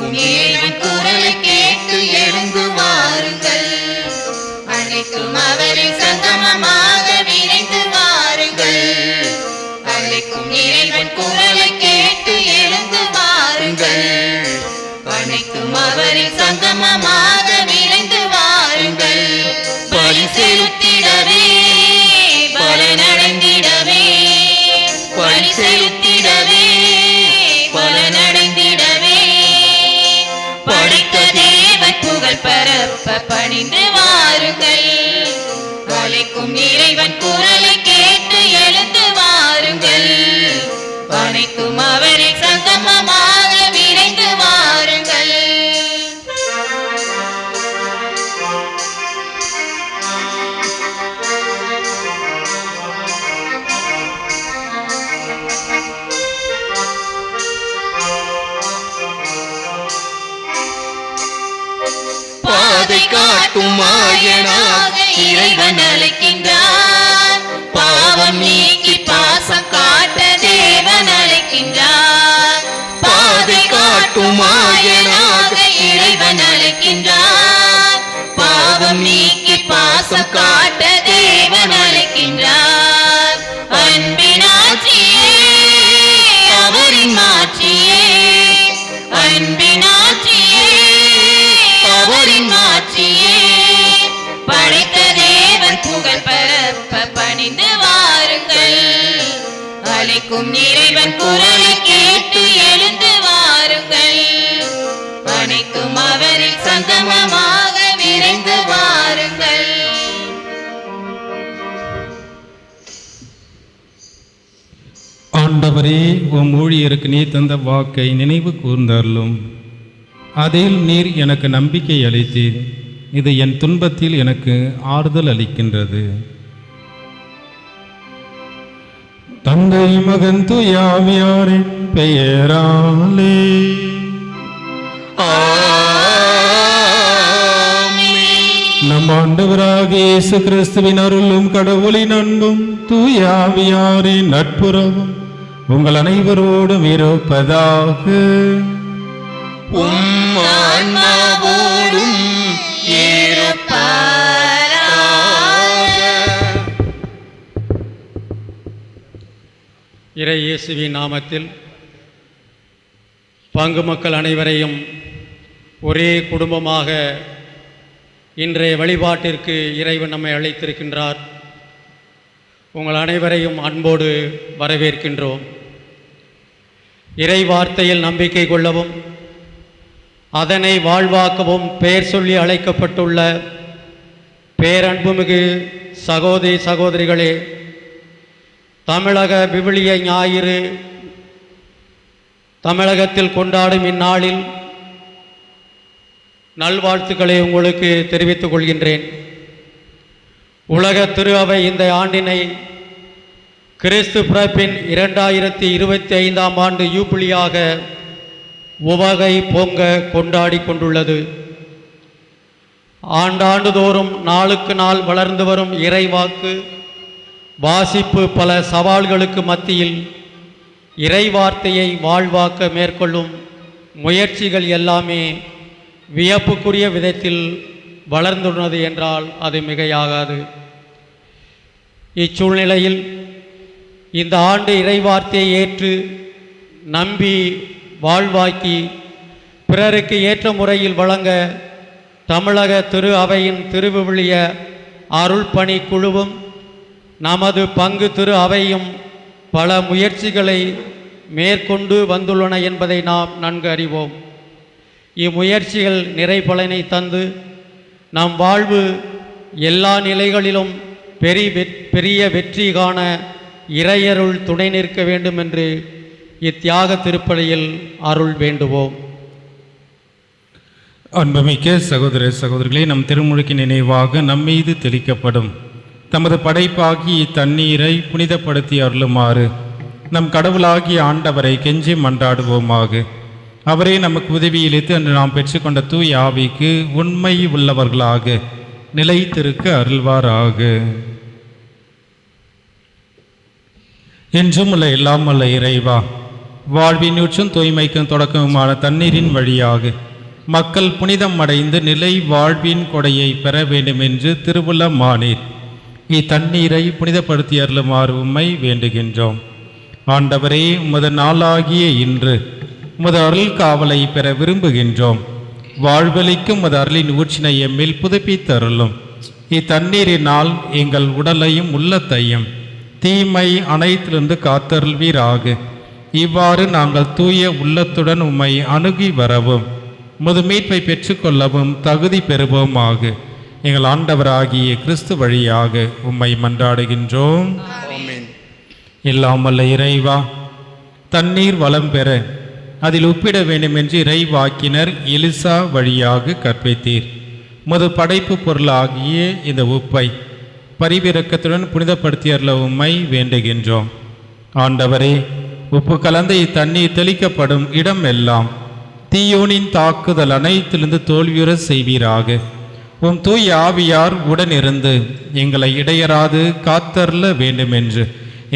அழைக்கும் இறைவன் குரலை கேட்டு எழுந்து வாருங்கள். அனைத்தும் அவரின் சங்கமமாக விரைந்து வாருங்கள். அழைக்கும் இறைவன் குரலை கேட்டு எழுந்து வாருங்கள். அனைத்தும் அவரின் சங்கமமாக விரைந்து வாருங்கள். பலி செலுத்திடவே பலனடைந்திடவே, பலி செலுத்திடவே பலனடைந்திடவே, படைத்த தேவன் புகழ் பரப்ப பணிந்து வாருங்கள். அழைக்கும் இறைவன் குரலை கேட்டு எழுந்து வாருங்கள். அனைத்தும் அவரின் சங்கமமாக விரைந்து வாருங்கள். பாதை காட்டும் மாயனாக இறைவன் அழைக்கின்றார். பாவம் நீக்கி பாசம் காட்ட தேவன் அழைக்கின்றார். பாதை காட்டும் மாயனாக இறைவன் அழைக்கின்றார். பாவம் நீக்கி பாசம் காட்ட தேவன் அழைக்கின்றார். அன்பினாட்சியே அவரின் மாட்சியே, அன்பினாட்சியே அவரின் மாட்சியே, படைத்த தேவன் புகழ் பரப்ப பணிந்து வாருங்கள். அழைக்கும் இறைவன் குரலை கேட்டு எழுந்து வாருங்கள். அனைத்தும் அவரின் சங்கமமாக விரைந்து வாருங்கள். ஆண்டவரே, உம் ஊழியருக்கு நீ தந்த வாக்கை நினைவு கூர்ந்தருளும். அதில் நீர் எனக்கு நம்பிக்கை அளித்தீர். இது என் துன்பத்தில் எனக்கு ஆறுதல் அளிக்கின்றது. தந்தை மகன் தூயாவியாரின் பெயராலே நம் ஆண்டவராகிய இயேசு கிறிஸ்துவின் அருளும் கடவுளின் அன்பும் தூயாவியாரின் நட்புறவும் உங்கள் அனைவரோடும் இருப்பதாக. ஆன்மாவோடும் இருப்பாராக. இறை இயேசுவின் நாமத்தில் பங்கு மக்கள் அனைவரையும் ஒரே குடும்பமாக இன்றைய வழிபாட்டிற்கு இறைவன் நம்மை அழைத்திருக்கின்றார். உங்கள் அனைவரையும் அன்போடு வரவேற்கின்றோம். இறை வார்த்தையில் நம்பிக்கை கொள்ளவும் அதனை வாழ்வாக்கவும் பெயர் சொல்லி அழைக்கப்பட்டுள்ள பேரன்புமிகு சகோதரி சகோதரிகளே, தமிழக விவிலிய ஞாயிறு தமிழகத்தில் கொண்டாடும் இந்நாளில் நல்வாழ்த்துக்களை உங்களுக்கு தெரிவித்துக் கொள்கின்றேன். உலக திரு அவை இந்த ஆண்டினை கிறிஸ்து பிறப்பின் 2025ஆம் ஆண்டு யூபிலியாக உவகை பொங்க கொண்டாடி கொண்டுள்ளது. ஆண்டாண்டுதோறும் நாளுக்கு நாள் வளர்ந்து வரும் இறைவாக்கு வாசிப்பு பல சவால்களுக்கு மத்தியில் இறைவார்த்தையை வாழ்வாக்க மேற்கொள்ளும் முயற்சிகள் எல்லாமே வியப்புக்குரிய விதத்தில் வளர்ந்துள்ளது என்றால் அது மிகையாகாது. இச்சூழ்நிலையில் இந்த ஆண்டு இறைவார்த்தையை ஏற்று நம்பி வாழ்வாக்கி பிறருக்கு ஏற்ற முறையில் வழங்க தமிழக திரு அவையின் திருவிவிலிய அருள் பணி குழுவும் நமது பங்கு திரு அவையும் பல முயற்சிகளை மேற்கொண்டு வந்துள்ளன என்பதை நாம் நன்கு அறிவோம். இம்முயற்சிகள் நிறைபலனை தந்து நம் வாழ்வு எல்லா நிலைகளிலும் பெரிய வெற்றி காண இறையருள் துணை நிற்க வேண்டும் என்று இத்தியாக திருப்பலியில் அருள் வேண்டுவோம். அன்புமிக்க சகோதர சகோதரிகளே, நம் திருமுழுக்கு நினைவாக நம்மீது தெளிக்கப்படும் தமது படைப்பாகி இத்தண்ணீரை புனிதப்படுத்தி அருளுமாறு நம் கடவுளாகிய ஆண்டவரை கெஞ்சி மன்றாடுவோமாக. அவரே நமக்கு உதவியளித்து அன்று நாம் பெற்றுக்கொண்ட தூய ஆவிக்கு உண்மை உள்ளவர்களாக நிலைத்திருக்க அருள்வாராக. என்றும் உள்ள எல்லாம் உள்ள இறைவா, வாழ்வின் ஊற்றும் தூய்மைக்கும் தொடக்கமுமான தண்ணீரின் வழியாக மக்கள் புனிதம் அடைந்து நிலை வாழ்வின் கொடையை பெற வேண்டும் என்று திருவுள்ளமானீர். இத்தண்ணீரை புனிதப்படுத்தி அருளுமாறு உம்மை வேண்டுகின்றோம். ஆண்டவரே, உமது நாளாகிய இன்று உமது அருள் காவலை பெற விரும்புகின்றோம். வாழ்வளிக்கும் உமது அருளின் ஊற்றினை எம்மில் புதுப்பித்தருளும். இத்தண்ணீரினால் எங்கள் உடலையும் உள்ளத்தையும் தீமை அனைத்திலிருந்து காத்தருள்வீராக. இவ்வாறு நாங்கள் தூய உள்ளத்துடன் உம்மை அணுகி வரவும் உமது மீட்பை பெற்றுக்கொள்ளவும் தகுதி பெறுவோமாக. எங்கள் ஆண்டவராகிய கிறிஸ்து வழியாக உம்மை மன்றாடுகின்றோம். எல்லாம் வல்ல இறைவா, தண்ணீர் வளம் பெற அதில் உப்பிட வேண்டும் என்று இறைவாக்கினர் எலிசா வழியாக கற்பித்தீர். உமது படைப்பு பொருளாகிய இந்த உப்பை பரிவிரக்கத்துடன் புனிதப்படுத்தி அருள உம்மை வேண்டுகின்றோம். ஆண்டவரே, உப்பு கலந்த இத்தண்ணீர் தெளிக்கப்படும் இடம் எல்லாம் தீயோனின் தாக்குதல் அனைத்திலிருந்து தோல்வியுற செய்வீராக. உம் தூய் ஆவியார் உடனிருந்து எங்களை இடையராது காத்தருள வேண்டுமென்று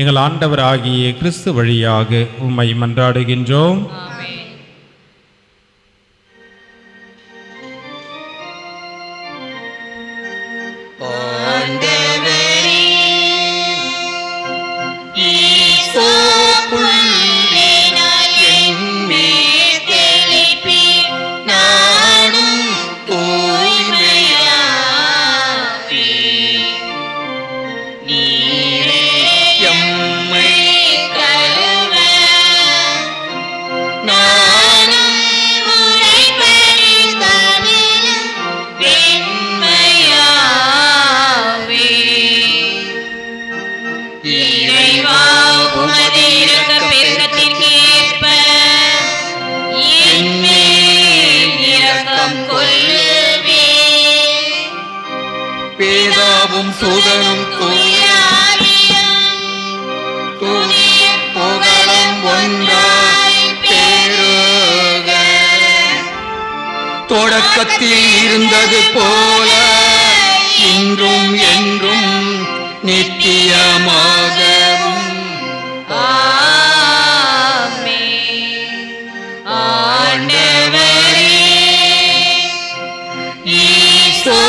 எங்கள் ஆண்டவராகிய கிறிஸ்து வழியாக உம்மை மன்றாடுகின்றோம். சுதனும் புகழும் ஒன்றாய் பெருக. தொடக்கத்தில் இருந்தது போல இன்றும் என்றும் நித்தியமாகவும். ஆண்டவரே, ஈசோ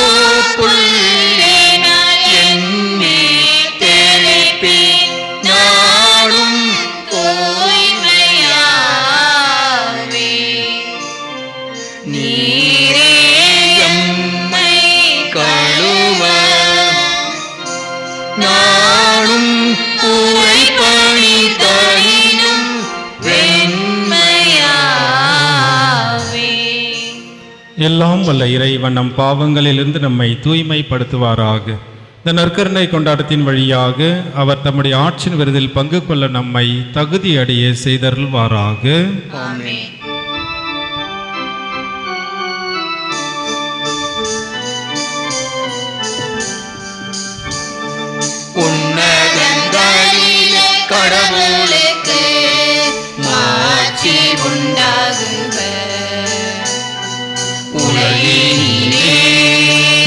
எல்லாம் வல்ல இறைவன் நம் பாவங்களிலிருந்து நம்மை தூய்மைப்படுத்துவாராக. இந்த நற்கருணை கொண்டாட்டத்தின் வழியாக அவர் தம்முடைய ஆட்சியின் விருதில் பங்கு கொள்ள நம்மை தகுதி அடைய செய்தருள்வாராக. ஆமென். உன்னதங்களிலே கடவுளுக்கு மாட்சி உண்டாகுக. உலகினிலே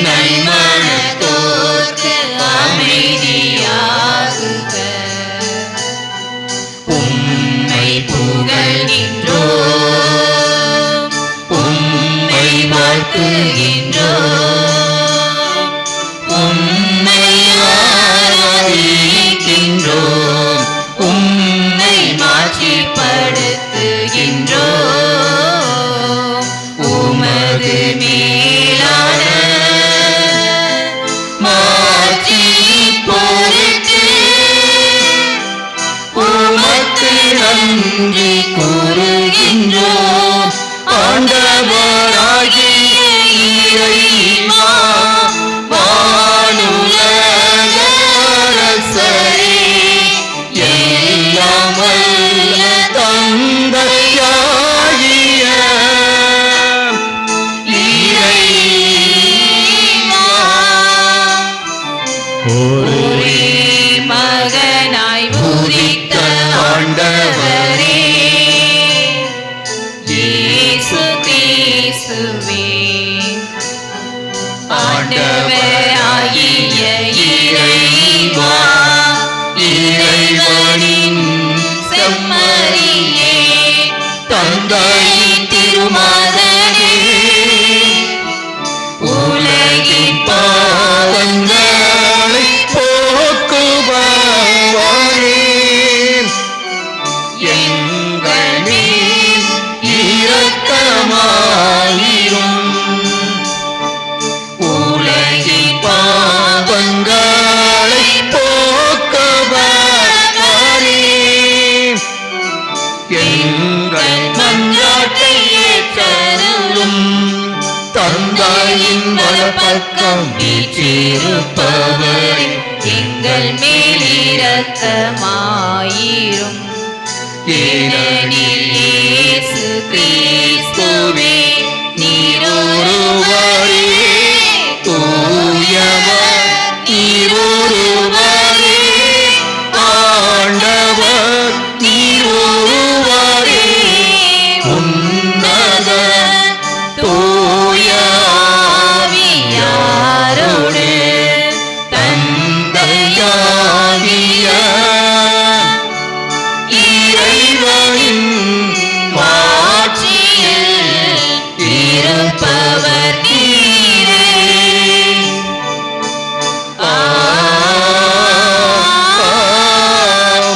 நன்மனத்தோர்க்கு அமைதியாகுக. உம்மை புகழ்கின்றோம், உம்மை வாழ்த்துகின்றோம், உம்மை ஆராதிக்கின்றோம், உம்மை மாட்சிப்படுத்துகின்றோம். உமது மேலான மாட்சி பொருட்டு உமக்கு நன்றி கூறுகின்றோம். ஆண்டவராகிய இறைவா, வானுலக அரசரே, எல்லாம் வல்ல தந்தையாகிய இறைவா, ஒரே மகனாய் உதித்த ஆண்டவரே, இயேசு கிறிஸ்துவே, ஆண்டவராகிய இறைவா, இறைவனின் செம்மறியே, தந்தையின் திருமகனே, உலகின் பாவங்களை போக்குபவரே, எங்கள் மேல் இரக்கமாயிரும். உலகின் பாவங்களை போக்குபவரே, எங்கள் மன்றாட்டை ஏற்றருளும். தந்தையின் வலப்பக்கம் வீற்றிருப்பவரே, எங்கள் மேல் இரக்கமாயிரும். ஏனெனில் இயேசு கிறிஸ்துவே நீரொருவரே தூயவர் நீரொருவரே, ஆண்டவர் நீரொருவரே, உன்னத தூய ஆவியாரோடு தந்தையாகிய இறைவனின் மாட்சியில் இருப்பவர் நீரே.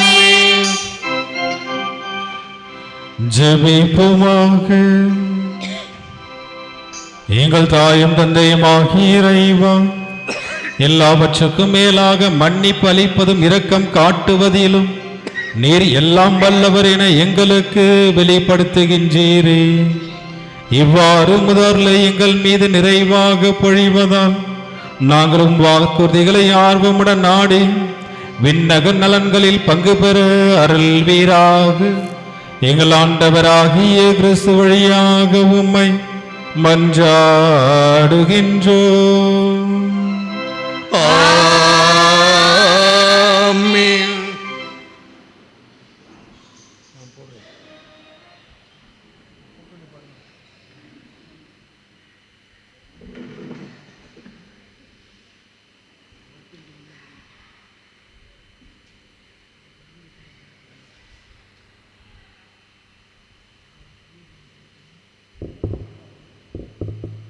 ஆமென். ஜெபிப்போமாக. எங்கள் தாயும் தந்தையுமாகிய இறைவா, எல்லாவற்றுக்கும் மேலாக மன்னிப்பு அளிப்பதும் இரக்கம் காட்டுவதிலும் நீர் எல்லாம் வல்லவர் என எங்களுக்கு வெளிப்படுத்துகின்றீரே. இவ்வாறு முதல்ல எங்கள் மீது நிறைவாக பொழிவதால் நாங்களும் வாக்குறுதிகளை ஆர்வமுடன் நாடி விண்ணக நலன்களில் பங்கு பெற அருள்வீராக. எங்கள் ஆண்டவராகிய கிறிஸ்து வழியாக உம்மை மன்றாடுகின்றோம். ஆமென்.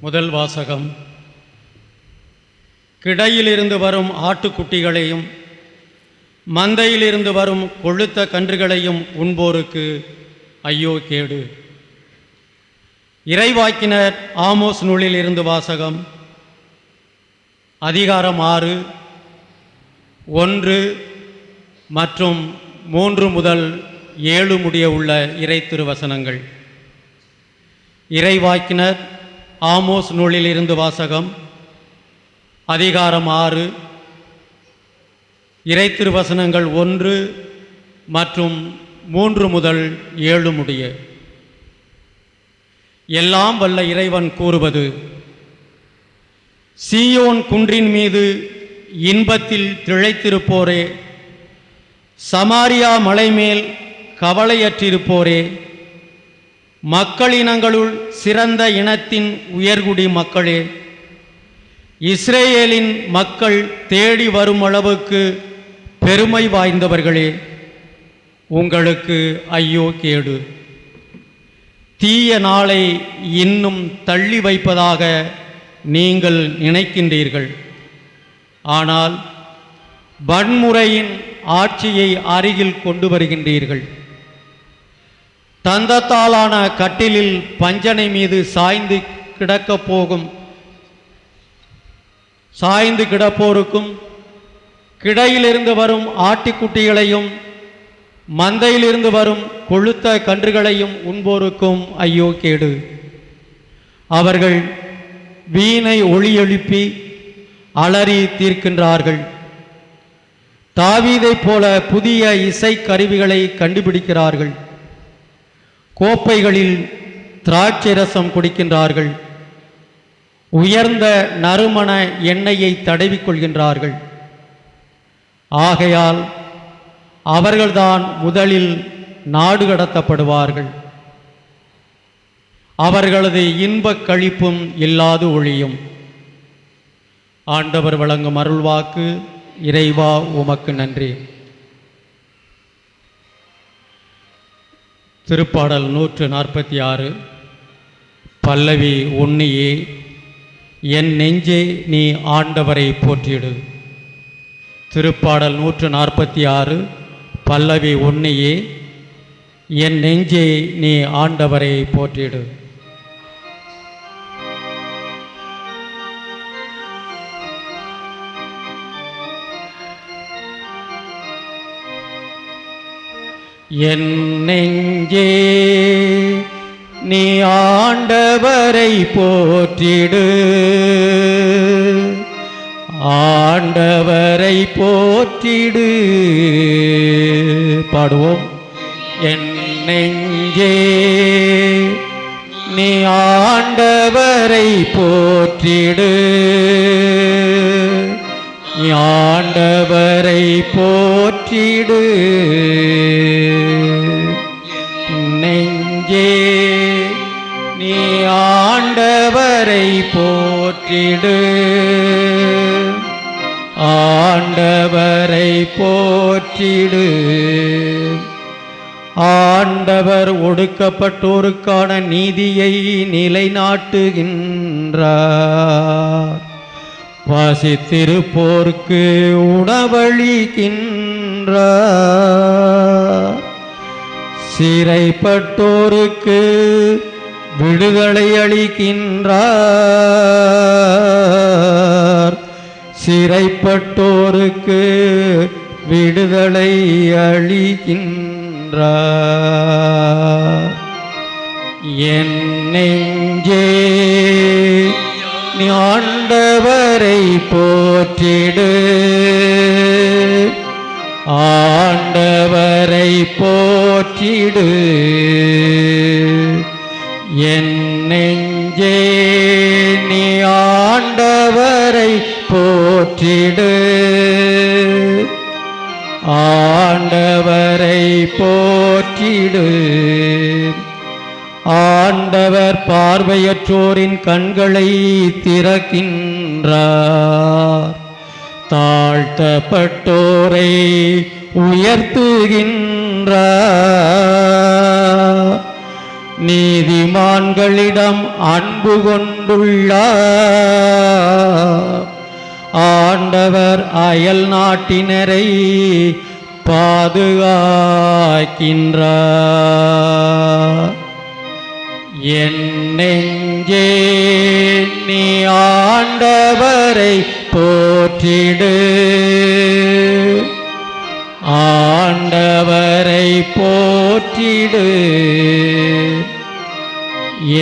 முதல் வாசகம். கிடையிலிருந்து வரும் ஆட்டுக்குட்டிகளையும் மந்தையிலிருந்து வரும் கொழுத்த கன்றுகளையும் உண்போருக்கு ஐயோ கேடு. இறைவாக்கினர் ஆமோஸ் நூலில் இருந்து வாசகம். அதிகாரம் 6, 1 மற்றும் 3 முதல் 7 முடிய உள்ள இறை திருவசனங்கள். இறைவாக்கினர் ஆமோஸ் நூலில் இருந்து வாசகம். அதிகாரம் 6, இறை திருவசனங்கள் 1 மற்றும் 3 முதல் 7 முடிய. எல்லாம் வல்ல இறைவன் கூறுவது: சீயோன் குன்றின் மீது இன்பத்தில் திளைத்திருப்போரே, சமாரியா மலைமேல் கவலையற்றிருப்போரே, மக்களினங்களுள் சிறந்த இனத்தின் உயர்குடி மக்களே, இஸ்ரேலின் மக்கள் தேடி வரும் அளவுக்கு பெருமை வாய்ந்தவர்களே, உங்களுக்கு ஐயோ கேடு. தீய நாளை இன்னும் தள்ளி வைப்பதாக நீங்கள் நினைக்கின்றீர்கள். ஆனால் வன்முறையின் ஆட்சியை அருகில் கொண்டு வருகின்றீர்கள். தந்தத்தாலான கட்டிலில் பஞ்சனை மீது சாய்ந்து கிடப்போருக்கும் கிடையிலிருந்து வரும் ஆட்டுக்குட்டிகளையும் மந்தையிலிருந்து வரும் கொழுத்த கன்றுகளையும் உண்போருக்கும் ஐயோ கேடு. அவர்கள் வீணை ஒளி எழுப்பி அலறி தீர்க்கின்றார்கள். தாவீதைப் போல புதிய இசை கருவிகளை கண்டுபிடிக்கிறார்கள். கோப்பைகளில் திராட்சை ரசம் குடிக்கின்றார்கள். உயர்ந்த நறுமண எண்ணெயை தடவிக்கொள்கின்றார்கள். ஆகையால் அவர்கள்தான் முதலில் நாடு கடத்தப்படுவார்கள். அவர்களது இன்பக் களிப்பும் இல்லாது ஒழியும். ஆண்டவர் வழங்கும் அருள்வாக்கு. இறைவா உமக்கு நன்றி. திருப்பாடல் 146 பல்லவி 1a. என் நெஞ்சே நீ ஆண்டவரை போற்றிடு. திருப்பாடல் 146 பல்லவி 1a. என் நெஞ்சே நீ ஆண்டவரை போற்றிடு. என் நெஞ்சே நீ ஆண்டவரை போற்றிடு. ஆண்டவரை போற்றிடு. பாடுவோம். என் நெஞ்சே நீ ஆண்டவரை போற்றிடு. ஆண்டவரை போற்றிடு. நெஞ்சே நீ ஆண்டவரை போற்றிடு. ஆண்டவரை போற்றிடு. ஆண்டவர் ஒடுக்கப்பட்டோருக்கான நீதியை நிலைநாட்டுகின்றார். வாசித்திருப்போர்க்கு உணவளிக்கின்றார். சிறைப்பட்டோருக்கு விடுதலை அளிக்கின்றார். சிறைப்பட்டோருக்கு விடுதலை அளிக்கின்றார். என் நெஞ்சே நீ ஆண்டவரை போற்றிடு. ஆண்டவரை போற்றிடு. என் நெஞ்சே நீ ஆண்டவரை போற்றிடு. ஆண்டவரை போற்றிடு. ஆண்டவர் பார்வையற்றோரின் கண்களை திறக்கின்றார். தாழ்த்தப்பட்டோரை உயர்த்துகின்றார். நீதிமான்களிடம் அன்பு கொண்டுள்ளார். ஆண்டவர் அயல் நாட்டினரை பாதுகாக்கின்றார். என் நெஞ்சே நீ ஆண்டவரை போற்றிடு. ஆண்டவரை போற்றிடு.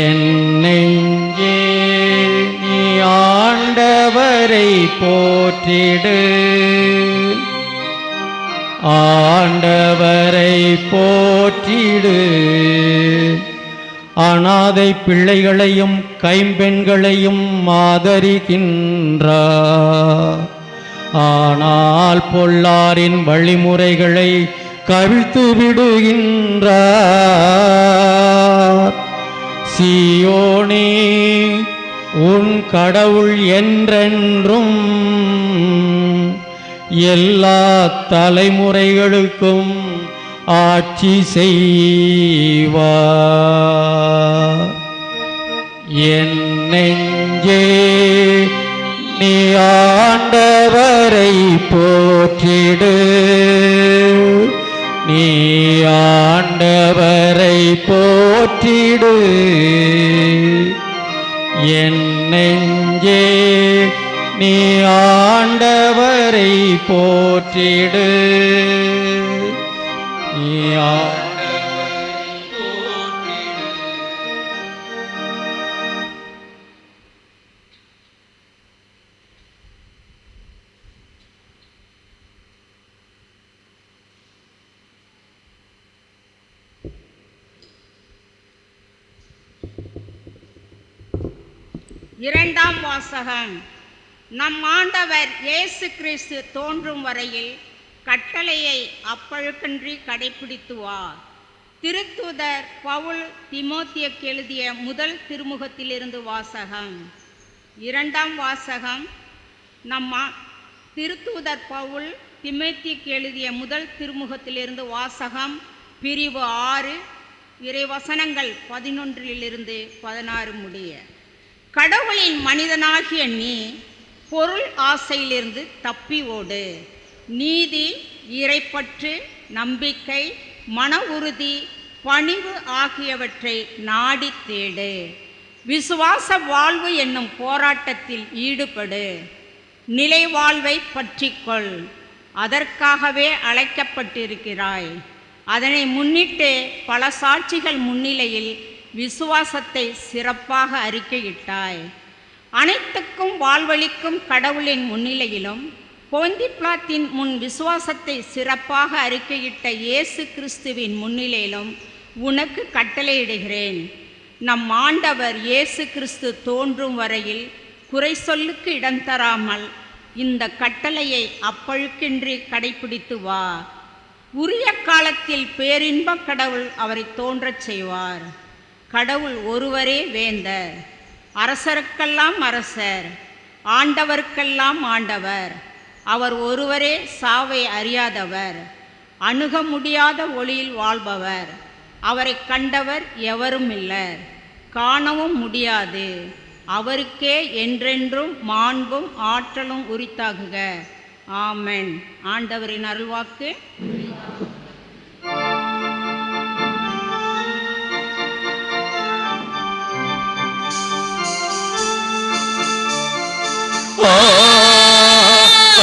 என் நெஞ்சே நீ ஆண்டவரை போற்றிடு. ஆண்டவரை போற்றிடு. அனாதை பிள்ளைகளையும் கைம்பெண்களையும் ஆதரிக்கின்றார். ஆனால் பொல்லாரின் வழிமுறைகளை கவிழ்த்து விடுகின்றார். சீயோனே உன் கடவுள் என்றென்றும் எல்லா தலைமுறைகளுக்கும் ஆட்சி செய்வார். என் நெஞ்சே நீ ஆண்டவரை போற்றிடு. நீ ஆண்டவரை போற்றிடு. என் நெஞ்சே நீ ஆண்டவரை போற்றிடு. நீ ஆண்டவரை போற்றிடு. இரண்டாம் வாசகம். நம் ஆண்டவர் இயேசு கிறிஸ்து தோன்றும் வரையில் கட்டளையை அப்பழுக்கின்றி கடைப்பிடித்து வா. திருத்தூதர் பவுல் தீமோத்தேயுக்கு எழுதிய முதல் திருமுகத்திலிருந்து வாசகம். இரண்டாம் வாசகம். திருத்தூதர் பவுல் தீமோத்தேயுக்கு எழுதிய முதல் திருமுகத்திலிருந்து வாசகம். பிரிவு 6 இறைவசனங்கள் 11 முடிய. கடவுளின் மனிதனாகிய நீ பொருள் ஆசையிலிருந்து தப்பி ஓடு. நீதி, இறைப்பற்று, நம்பிக்கை, மன உறுதி, பணிவு ஆகியவற்றை நாடி தேடு. விசுவாச வாழ்வு என்னும் போராட்டத்தில் ஈடுபடு. நிலை வாழ்வை பற்றிக்கொள். அதற்காகவே அழைக்கப்பட்டிருக்கிறாய். அதனை முன்னிட்டு பல சாட்சிகள் முன்னிலையில் விசுவாசத்தை சிறப்பாக அறிக்கையிட்டாய். அனைத்துக்கும் வாழ்வளிக்கும் கடவுளின் முன்னிலையிலும் பொந்தி பிலாத்தின் முன் விசுவாசத்தை சிறப்பாக அறிக்கையிட்ட இயேசு கிறிஸ்துவின் முன்னிலையிலும் உனக்கு கட்டளையிடுகிறேன். நம் ஆண்டவர் இயேசு கிறிஸ்து தோன்றும் வரையில் குறை சொல்லுக்கு இடம் தராமல் இந்த கட்டளையை அப்பழுக்கின்றி கடைப்பிடித்து வா. உரிய காலத்தில் பேரின்ப கடவுள் அவரை தோன்றச் செய்வார். கடவுள் ஒருவரே வேந்தர், அரசருக்கெல்லாம் அரசர், ஆண்டவருக்கெல்லாம் ஆண்டவர். அவர் ஒருவரே சாவை அறியாதவர், அணுக முடியாத ஒளியில் வாழ்பவர். அவரை கண்டவர் எவரும் இல்லர், காணவும் முடியாது. அவருக்கே என்றென்றும் மாண்பும் ஆற்றலும் உரித்தாகுக. ஆமென். ஆண்டவரின் அருள்வாக்கு.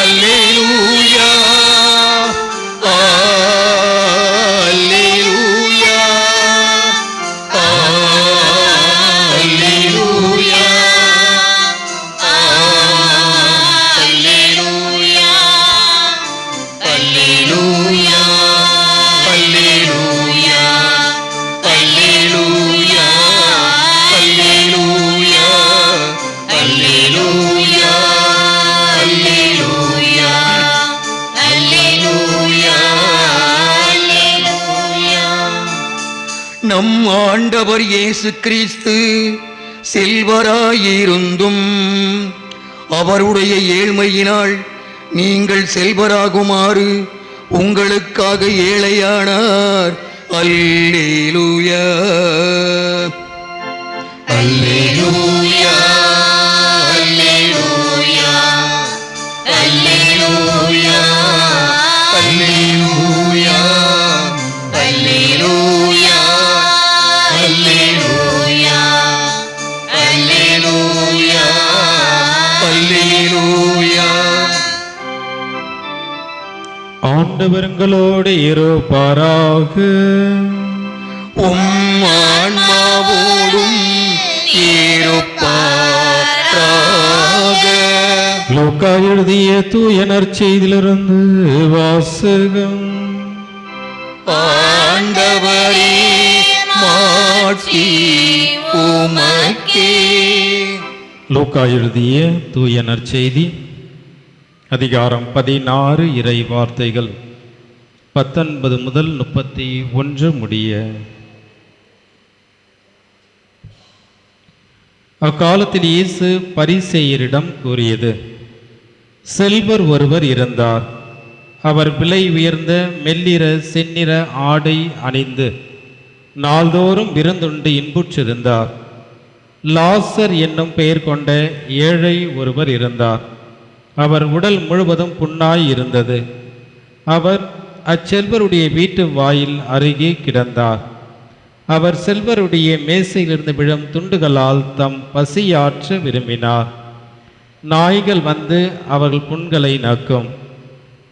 அல்லேலூயா, அல்லேலூயா, அல்லேலூயா, அல்லேலூயா, அல்லேலூயா, அல்லேலூயா, அல்லேலூயா, அல்லேலூயா, அல்லேலூயா, அல்லேலூயா, அல்லேலூயா, அல்லேலூயா. நம் ஆண்டவர் இயேசு கிறிஸ்து செல்வராயிருந்தும் அவருடைய ஏழ்மையினால் நீங்கள் செல்வராகுமாறு உங்களுக்காக ஏழையானார். அல்லேலூயா, அல்லேலூயா, அல்லேலூயா, அல்லேலூயா, அல்லேலூயா, அல்லேலூயா, அல்லேலூயா, அல்லேலூயா, அல்லேலூயா. ஆண்டவர்களோடு இருப்பாராக. உம் ஆன்மாவோடும் இருப்பாராக. லூக்கா எழுதிய தூய நற்செய்தியிலிருந்து வாசகம். ஆண்டவரே, மாட்சி உமக்கே. லூக்கா எழுதிய தூய நற்செய்தி அதிகாரம் 16 இறை வார்த்தைகள் 19 முதல் 31 முடிய. அக்காலத்தில் இயேசு பரிசேயரிடம் கூறியது: செல்வர் ஒருவர் இருந்தார். அவர் விலை உயர்ந்த மெல்லிற செந்நிற ஆடை அணிந்து நாள்தோறும் விருந்துண்டு இன்புற்றிருந்தார். லாசர் என்னும் பெயர் கொண்ட ஏழை ஒருவர் இருந்தார். அவர் உடல் முழுவதும் புண்ணாய் இருந்தது. அவர் அச்செல்வருடைய வீட்டு வாயில் அருகே கிடந்தார். அவர் செல்வருடைய மேசையிலிருந்து விழும் துண்டுகளால் தம் பசியாற்ற விரும்பினார். நாய்கள் வந்து அவர்கள் புண்களை நக்கும்.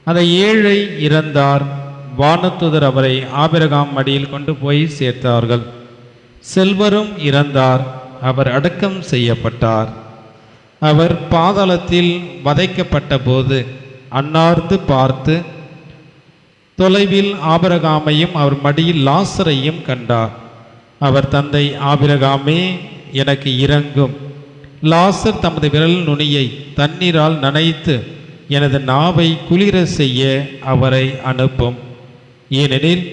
அந்த ஏழை இறந்தார். வானதூதர் அவரை ஆபிரகாம் மடியில் கொண்டு போய் சேர்த்தார்கள். செல்வரும் இறந்தார். அவர் அடக்கம் செய்யப்பட்டார். அவர் பாதாளத்தில் வதைக்கப்பட்ட போது அன்னார்ந்து பார்த்து தொலைவில் ஆபிரகாமையும் அவர் மடியில் லாசரையும் கண்டார். அவர் தந்தை ஆபிரகாமே, எனக்கு இரங்கும். லாசர் தமது விரல் நுனியை தண்ணீரால் நனைத்து எனது நாவை குளிர செய்ய அவரை அனுப்பும். ஏனெனில்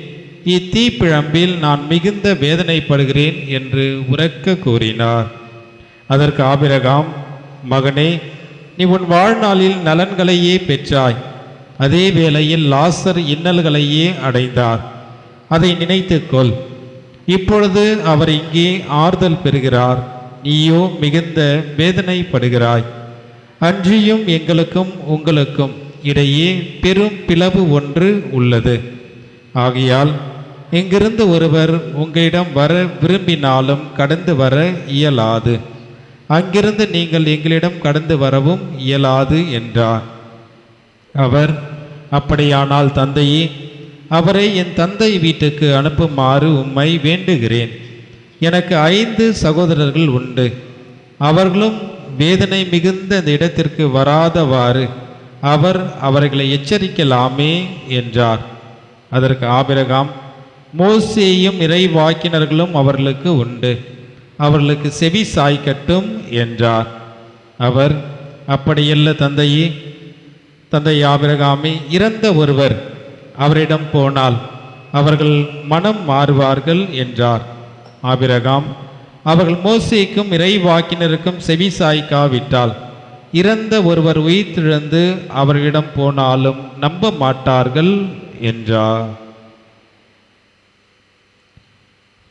இத்தீப்பிழம்பில் நான் மிகுந்த வேதனைப்படுகிறேன் என்று உரக்க கூறினார். அதற்கு ஆபிரகாம், மகனே, நீ உன் வாழ்நாளில் நலன்களையே பெற்றாய். அதே வேளையில் லாசர் இன்னல்களையே அடைந்தார். அதை நினைத்துக்கொள். இப்பொழுது அவர் இங்கே ஆறுதல் பெறுகிறார், நீயோ மிகுந்த வேதனைப்படுகிறாய். அன்றியும் எங்களுக்கும் உங்களுக்கும் இடையே பெரும் பிளவு ஒன்று உள்ளது. ஆகையால் இங்கிருந்து ஒருவர் உங்களிடம் வர விரும்பினாலும் கடந்து வர இயலாது, அங்கிருந்து நீங்கள் எங்களிடம் கடந்து வரவும் இயலாது என்றார். அவர், அப்படியானால் தந்தையே, அவரை என் தந்தை வீட்டுக்கு அனுப்புமாறு உம்மை வேண்டுகிறேன். எனக்கு 5 சகோதரர்கள் உண்டு. அவர்களும் வேதனை மிகுந்த இந்த இடத்திற்கு வராதவாறு அவர்களை எச்சரிக்கலாமே என்றார். அதற்கு ஆபிரகாம், மோசேயும் இறைவாக்கினர்களும் அவர்களுக்கு உண்டு, அவர்களுக்கு செவி சாய்க்கட்டும் என்றார். அவர், அப்படியல்ல தந்தையே, தந்தை ஆபிரகாமே, இறந்த ஒருவர் அவரிடம் போனால் அவர்கள் மனம் மாறுவார்கள் என்றார். ஆபிரகாம், அவர்கள் மோசேக்கும் இறைவாக்கினருக்கும் செவி சாய்க்காவிட்டால் இறந்த ஒருவர் உயிர்த்தெழுந்து அவர்களிடம் போனாலும் நம்ப மாட்டார்கள் என்றார்.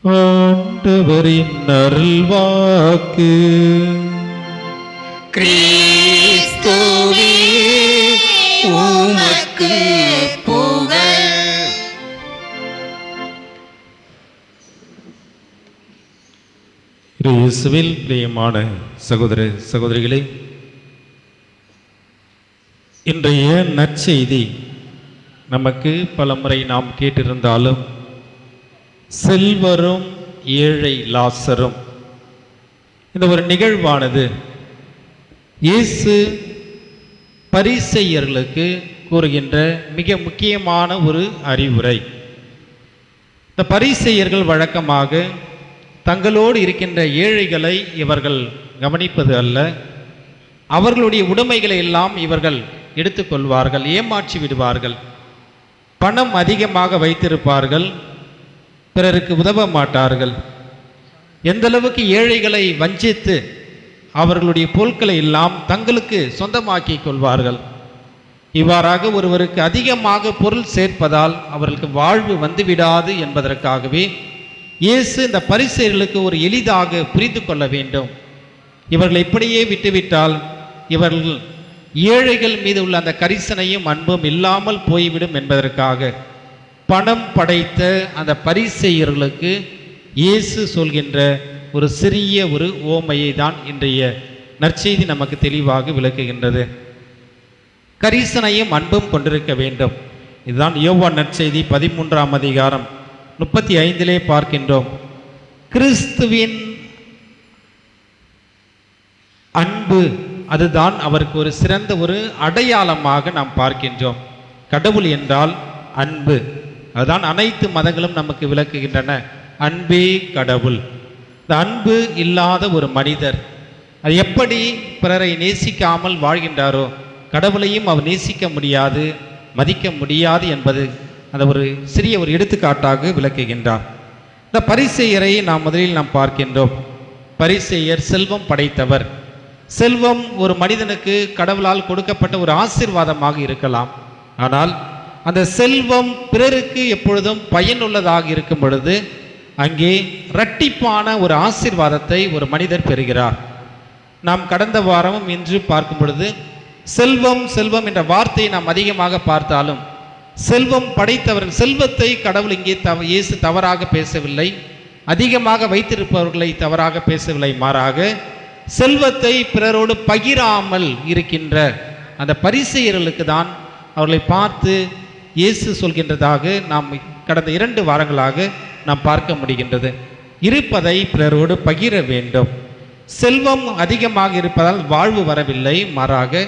ஆண்டவரின் அருள்வாக்கு. கிறிஸ்துவே உமக்கு புகழ். இயேசுவில் பிரியமான சகோதர சகோதரிகளே, இன்றைய நற்செய்தி நமக்கு பலமுறை நாம் கேட்டிருந்தாலும் செல்வரும் ஏழை லாசரும் இந்த ஒரு நிகழ்வானது இயேசு பரிசேயர்களுக்கு கூறுகின்ற மிக முக்கியமான ஒரு அறிவுரை. இந்த பரிசேயர்கள் வழக்கமாக தங்களோடு இருக்கின்ற ஏழைகளை இவர்கள் கவனிப்பது அல்ல, அவர்களுடைய உடைமைகளை எல்லாம் இவர்கள் எடுத்துக்கொள்வார்கள், ஏமாற்றி விடுவார்கள், பணம் அதிகமாக வைத்திருப்பார்கள், பிறருக்கு உதவ மாட்டார்கள். எந்த அளவுக்கு ஏழைகளை வஞ்சித்து அவர்களுடைய பொருட்களை எல்லாம் தங்களுக்கு சொந்தமாக்கி கொள்வார்கள். இவ்வாறாக ஒருவருக்கு அதிகமாக பொருள் சேர்ப்பதால் அவர்களுக்கு வாழ்வு வந்துவிடாது என்பதற்காகவே இயேசு இந்த பரிசேயர்களுக்கு ஒரு எளிதாக புரிந்து கொள்ள வேண்டும். இவர்கள் இப்படியே விட்டுவிட்டால் இவர்கள் ஏழைகள் மீது உள்ள அந்த கரிசனையும் அன்பும் இல்லாமல் போய்விடும் என்பதற்காக பணம் படைத்த அந்த பரிசேயர்களுக்கு இயேசு சொல்கின்ற ஒரு சிறிய ஒரு ஓமையை தான் இன்றைய நற்செய்தி நமக்கு தெளிவாக விளக்குகின்றது. கரிசனையும் அன்பும் கொண்டிருக்க வேண்டும். இதுதான் யோவான் நற்செய்தி 13ஆம் அதிகாரம் 35 பார்க்கின்றோம். கிறிஸ்துவின் அன்பு அதுதான் அவருக்கு ஒரு சிறந்த ஒரு அடையாளமாக நாம் பார்க்கின்றோம். கடவுள் என்றால் அன்பு, அதுதான் அனைத்து மதங்களும் நமக்கு விளக்குகின்றன. அன்பே கடவுள். இந்த அன்பு இல்லாத ஒரு மனிதர் அது எப்படி பிறரை நேசிக்காமல் வாழ்கின்றாரோ கடவுளையும் அவர் நேசிக்க முடியாது, மதிக்க முடியாது என்பது அந்த ஒரு சிறிய ஒரு எடுத்துக்காட்டாக விளக்குகின்றார். இந்த பரிசேயரை நாம் முதலில் பார்க்கின்றோம். பரிசேயர் செல்வம் படைத்தவர். செல்வம் ஒரு மனிதனுக்கு கடவுளால் கொடுக்கப்பட்ட ஒரு ஆசீர்வாதமாக இருக்கலாம். ஆனால் அந்த செல்வம் பிறருக்கு எப்பொழுதும் பயனுள்ளதாக இருக்கும் பொழுது அங்கே இரட்டிப்பான ஒரு ஆசீர்வாதத்தை ஒரு மனிதர் பெறுகிறார். நாம் கடந்த வாரமும் இன்று பார்க்கும் பொழுது செல்வம் செல்வம் என்ற வார்த்தையை நாம் அதிகமாக பார்த்தாலும் செல்வம் படைத்தவர்கள் செல்வத்தை கடவுள் இங்கே இயேசு தவறாக பேசவில்லை, அதிகமாக வைத்திருப்பவர்களை தவறாக பேசவில்லை. மாறாக செல்வத்தை பிறரோடு பகிராமல் இருக்கின்ற அந்த பரிசேயர்களுக்கு தான் அவர்களை பார்த்து இயேசு சொல்கின்றதாக நாம் கடந்த 2 வாரங்களாக நாம் பார்க்க முடிகின்றது. இருப்பதை பிறரோடு பகிர வேண்டும். செல்வம் அதிகமாக இருப்பதால் வாழ்வு வரவில்லை, மாறாக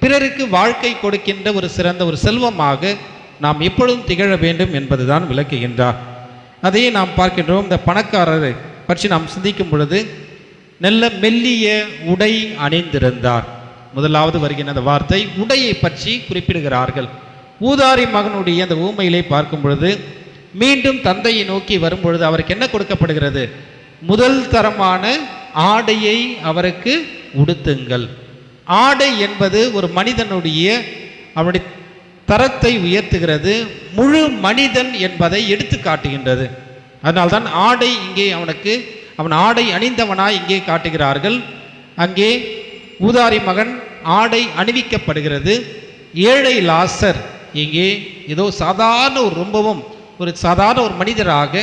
பிறருக்கு வாழ்க்கை கொடுக்கின்ற ஒரு சிறந்த ஒரு செல்வமாக நாம் எப்பொழுதும் திகழ வேண்டும் என்பதுதான் விளக்குகின்றார். அதையே நாம் பார்க்கின்றோம். இந்த பணக்காரரை பற்றி நாம் சிந்திக்கும் பொழுது நல்ல மெல்லிய உடை அணிந்திருந்தார். முதலாவது வருகின்ற அந்த வார்த்தை உடையை பற்றி குறிப்பிடுகிறார்கள். ஊதாரி மகனுடைய அந்த ஊமையிலே பார்க்கும் பொழுது மீண்டும் தந்தையை நோக்கி வரும் பொழுது அவருக்கு என்ன கொடுக்கப்படுகிறது? முதல் தரமான ஆடையை அவருக்கு உடுத்துங்கள். ஆடை என்பது ஒரு மனிதனுடைய அவனுடைய தரத்தை உயர்த்துகிறது, முழு மனிதன் என்பதை எடுத்து காட்டுகின்றது. அதனால்தான் ஆடை இங்கே அவன் ஆடை அணிந்தவனாய் இங்கே காட்டுகிறார்கள். அங்கே ஊதாரி மகன் ஆடை அணிவிக்கப்படுகிறது. ஏழை லாசர் இங்கே ஏதோ சாதாரண ஒரு மனிதராக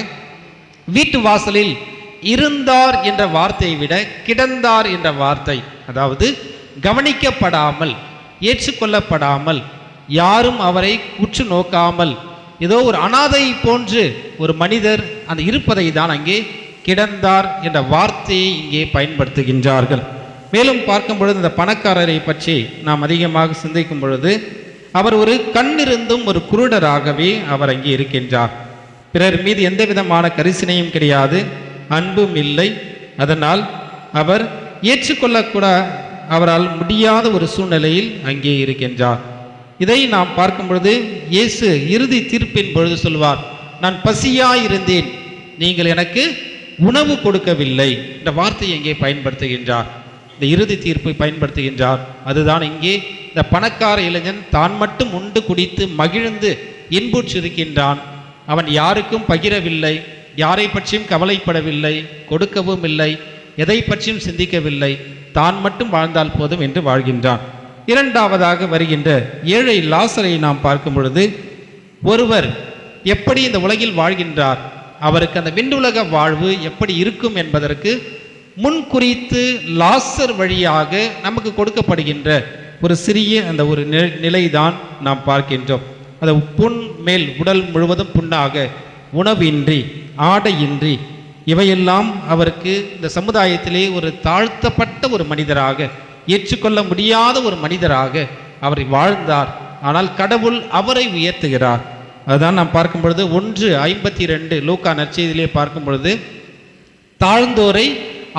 வீட்டு வாசலில் இருந்தார் என்ற வார்த்தையை விட கிடந்தார் என்ற வார்த்தை, அதாவது கவனிக்கப்படாமல், ஏற்றுக்கொள்ளப்படாமல், யாரும் அவரை உற்று நோக்காமல் ஏதோ ஒரு அனாதை போன்று ஒரு மனிதர் அந்த இருப்பதை தான் அங்கே கிடந்தார் என்ற வார்த்தையை இங்கே பயன்படுத்துகின்றார்கள். மேலும் பார்க்கும் பொழுது இந்த பணக்காரரை பற்றி நாம் அதிகமாக சிந்திக்கும் பொழுது அவர் ஒரு கண்ணிருந்தும் ஒரு குருடராகவே அவர் அங்கே இருக்கின்றார். பிறர் மீது எந்த விதமான கரிசனையும் கிடையாது, அன்பும் இல்லை. அதனால் அவர் ஏற்றுக்கொள்ளக்கூட அவரால் முடியாத ஒரு சூழ்நிலையில் அங்கே இருக்கின்றார். இதை நாம் பார்க்கும் பொழுது இயேசு இறுதி தீர்ப்பின் பொழுது சொல்வார், நான் பசியாயிருந்தேன், நீங்கள் எனக்கு உணவு கொடுக்கவில்லை என்ற வார்த்தையை இங்கே பயன்படுத்துகின்றார். இந்த இறுதி தீர்ப்பை பயன்படுத்துகின்றார். அதுதான் இங்கே இந்த பணக்கார இளைஞன் தான் மட்டும் உண்டு குடித்து மகிழ்ந்து இன்புற்றிருக்கின்றான். அவன் யாருக்கும் பகிரவில்லை, யாரை பற்றியும் கவலைப்படவில்லை, கொடுக்கவும் இல்லை, எதை பற்றியும் சிந்திக்கவில்லை, தான் மட்டும் வாழ்ந்தால் போதும் என்று வாழ்கின்றான். இரண்டாவதாக வருகின்ற ஏழை லாசரை நாம் பார்க்கும் பொழுது ஒருவர் எப்படி இந்த உலகில் வாழ்கின்றார், அவருக்கு அந்த விண்ணுலக வாழ்வு எப்படி இருக்கும் என்பதற்கு முன்குறித்து லாசர் வழியாக நமக்கு கொடுக்கப்படுகின்ற ஒரு சிறிய அந்த ஒரு நிலைதான் நாம் பார்க்கின்றோம். அந்த புண் மேல் உடல் முழுவதும் புண்ணாக, உணவின்றி, ஆடையின்றி, இவையெல்லாம் அவருக்கு இந்த சமுதாயத்திலே ஒரு தாழ்த்தப்பட்ட ஒரு மனிதராக, ஏற்றுக்கொள்ள முடியாத ஒரு மனிதராக அவர் வாழ்ந்தார். ஆனால் கடவுள் அவரை உயர்த்துகிறார். அதுதான் நாம் பார்க்கும் பொழுது 1:52 லூக்கா நற்செய்தியிலே பார்க்கும் பொழுது தாழ்ந்தோரை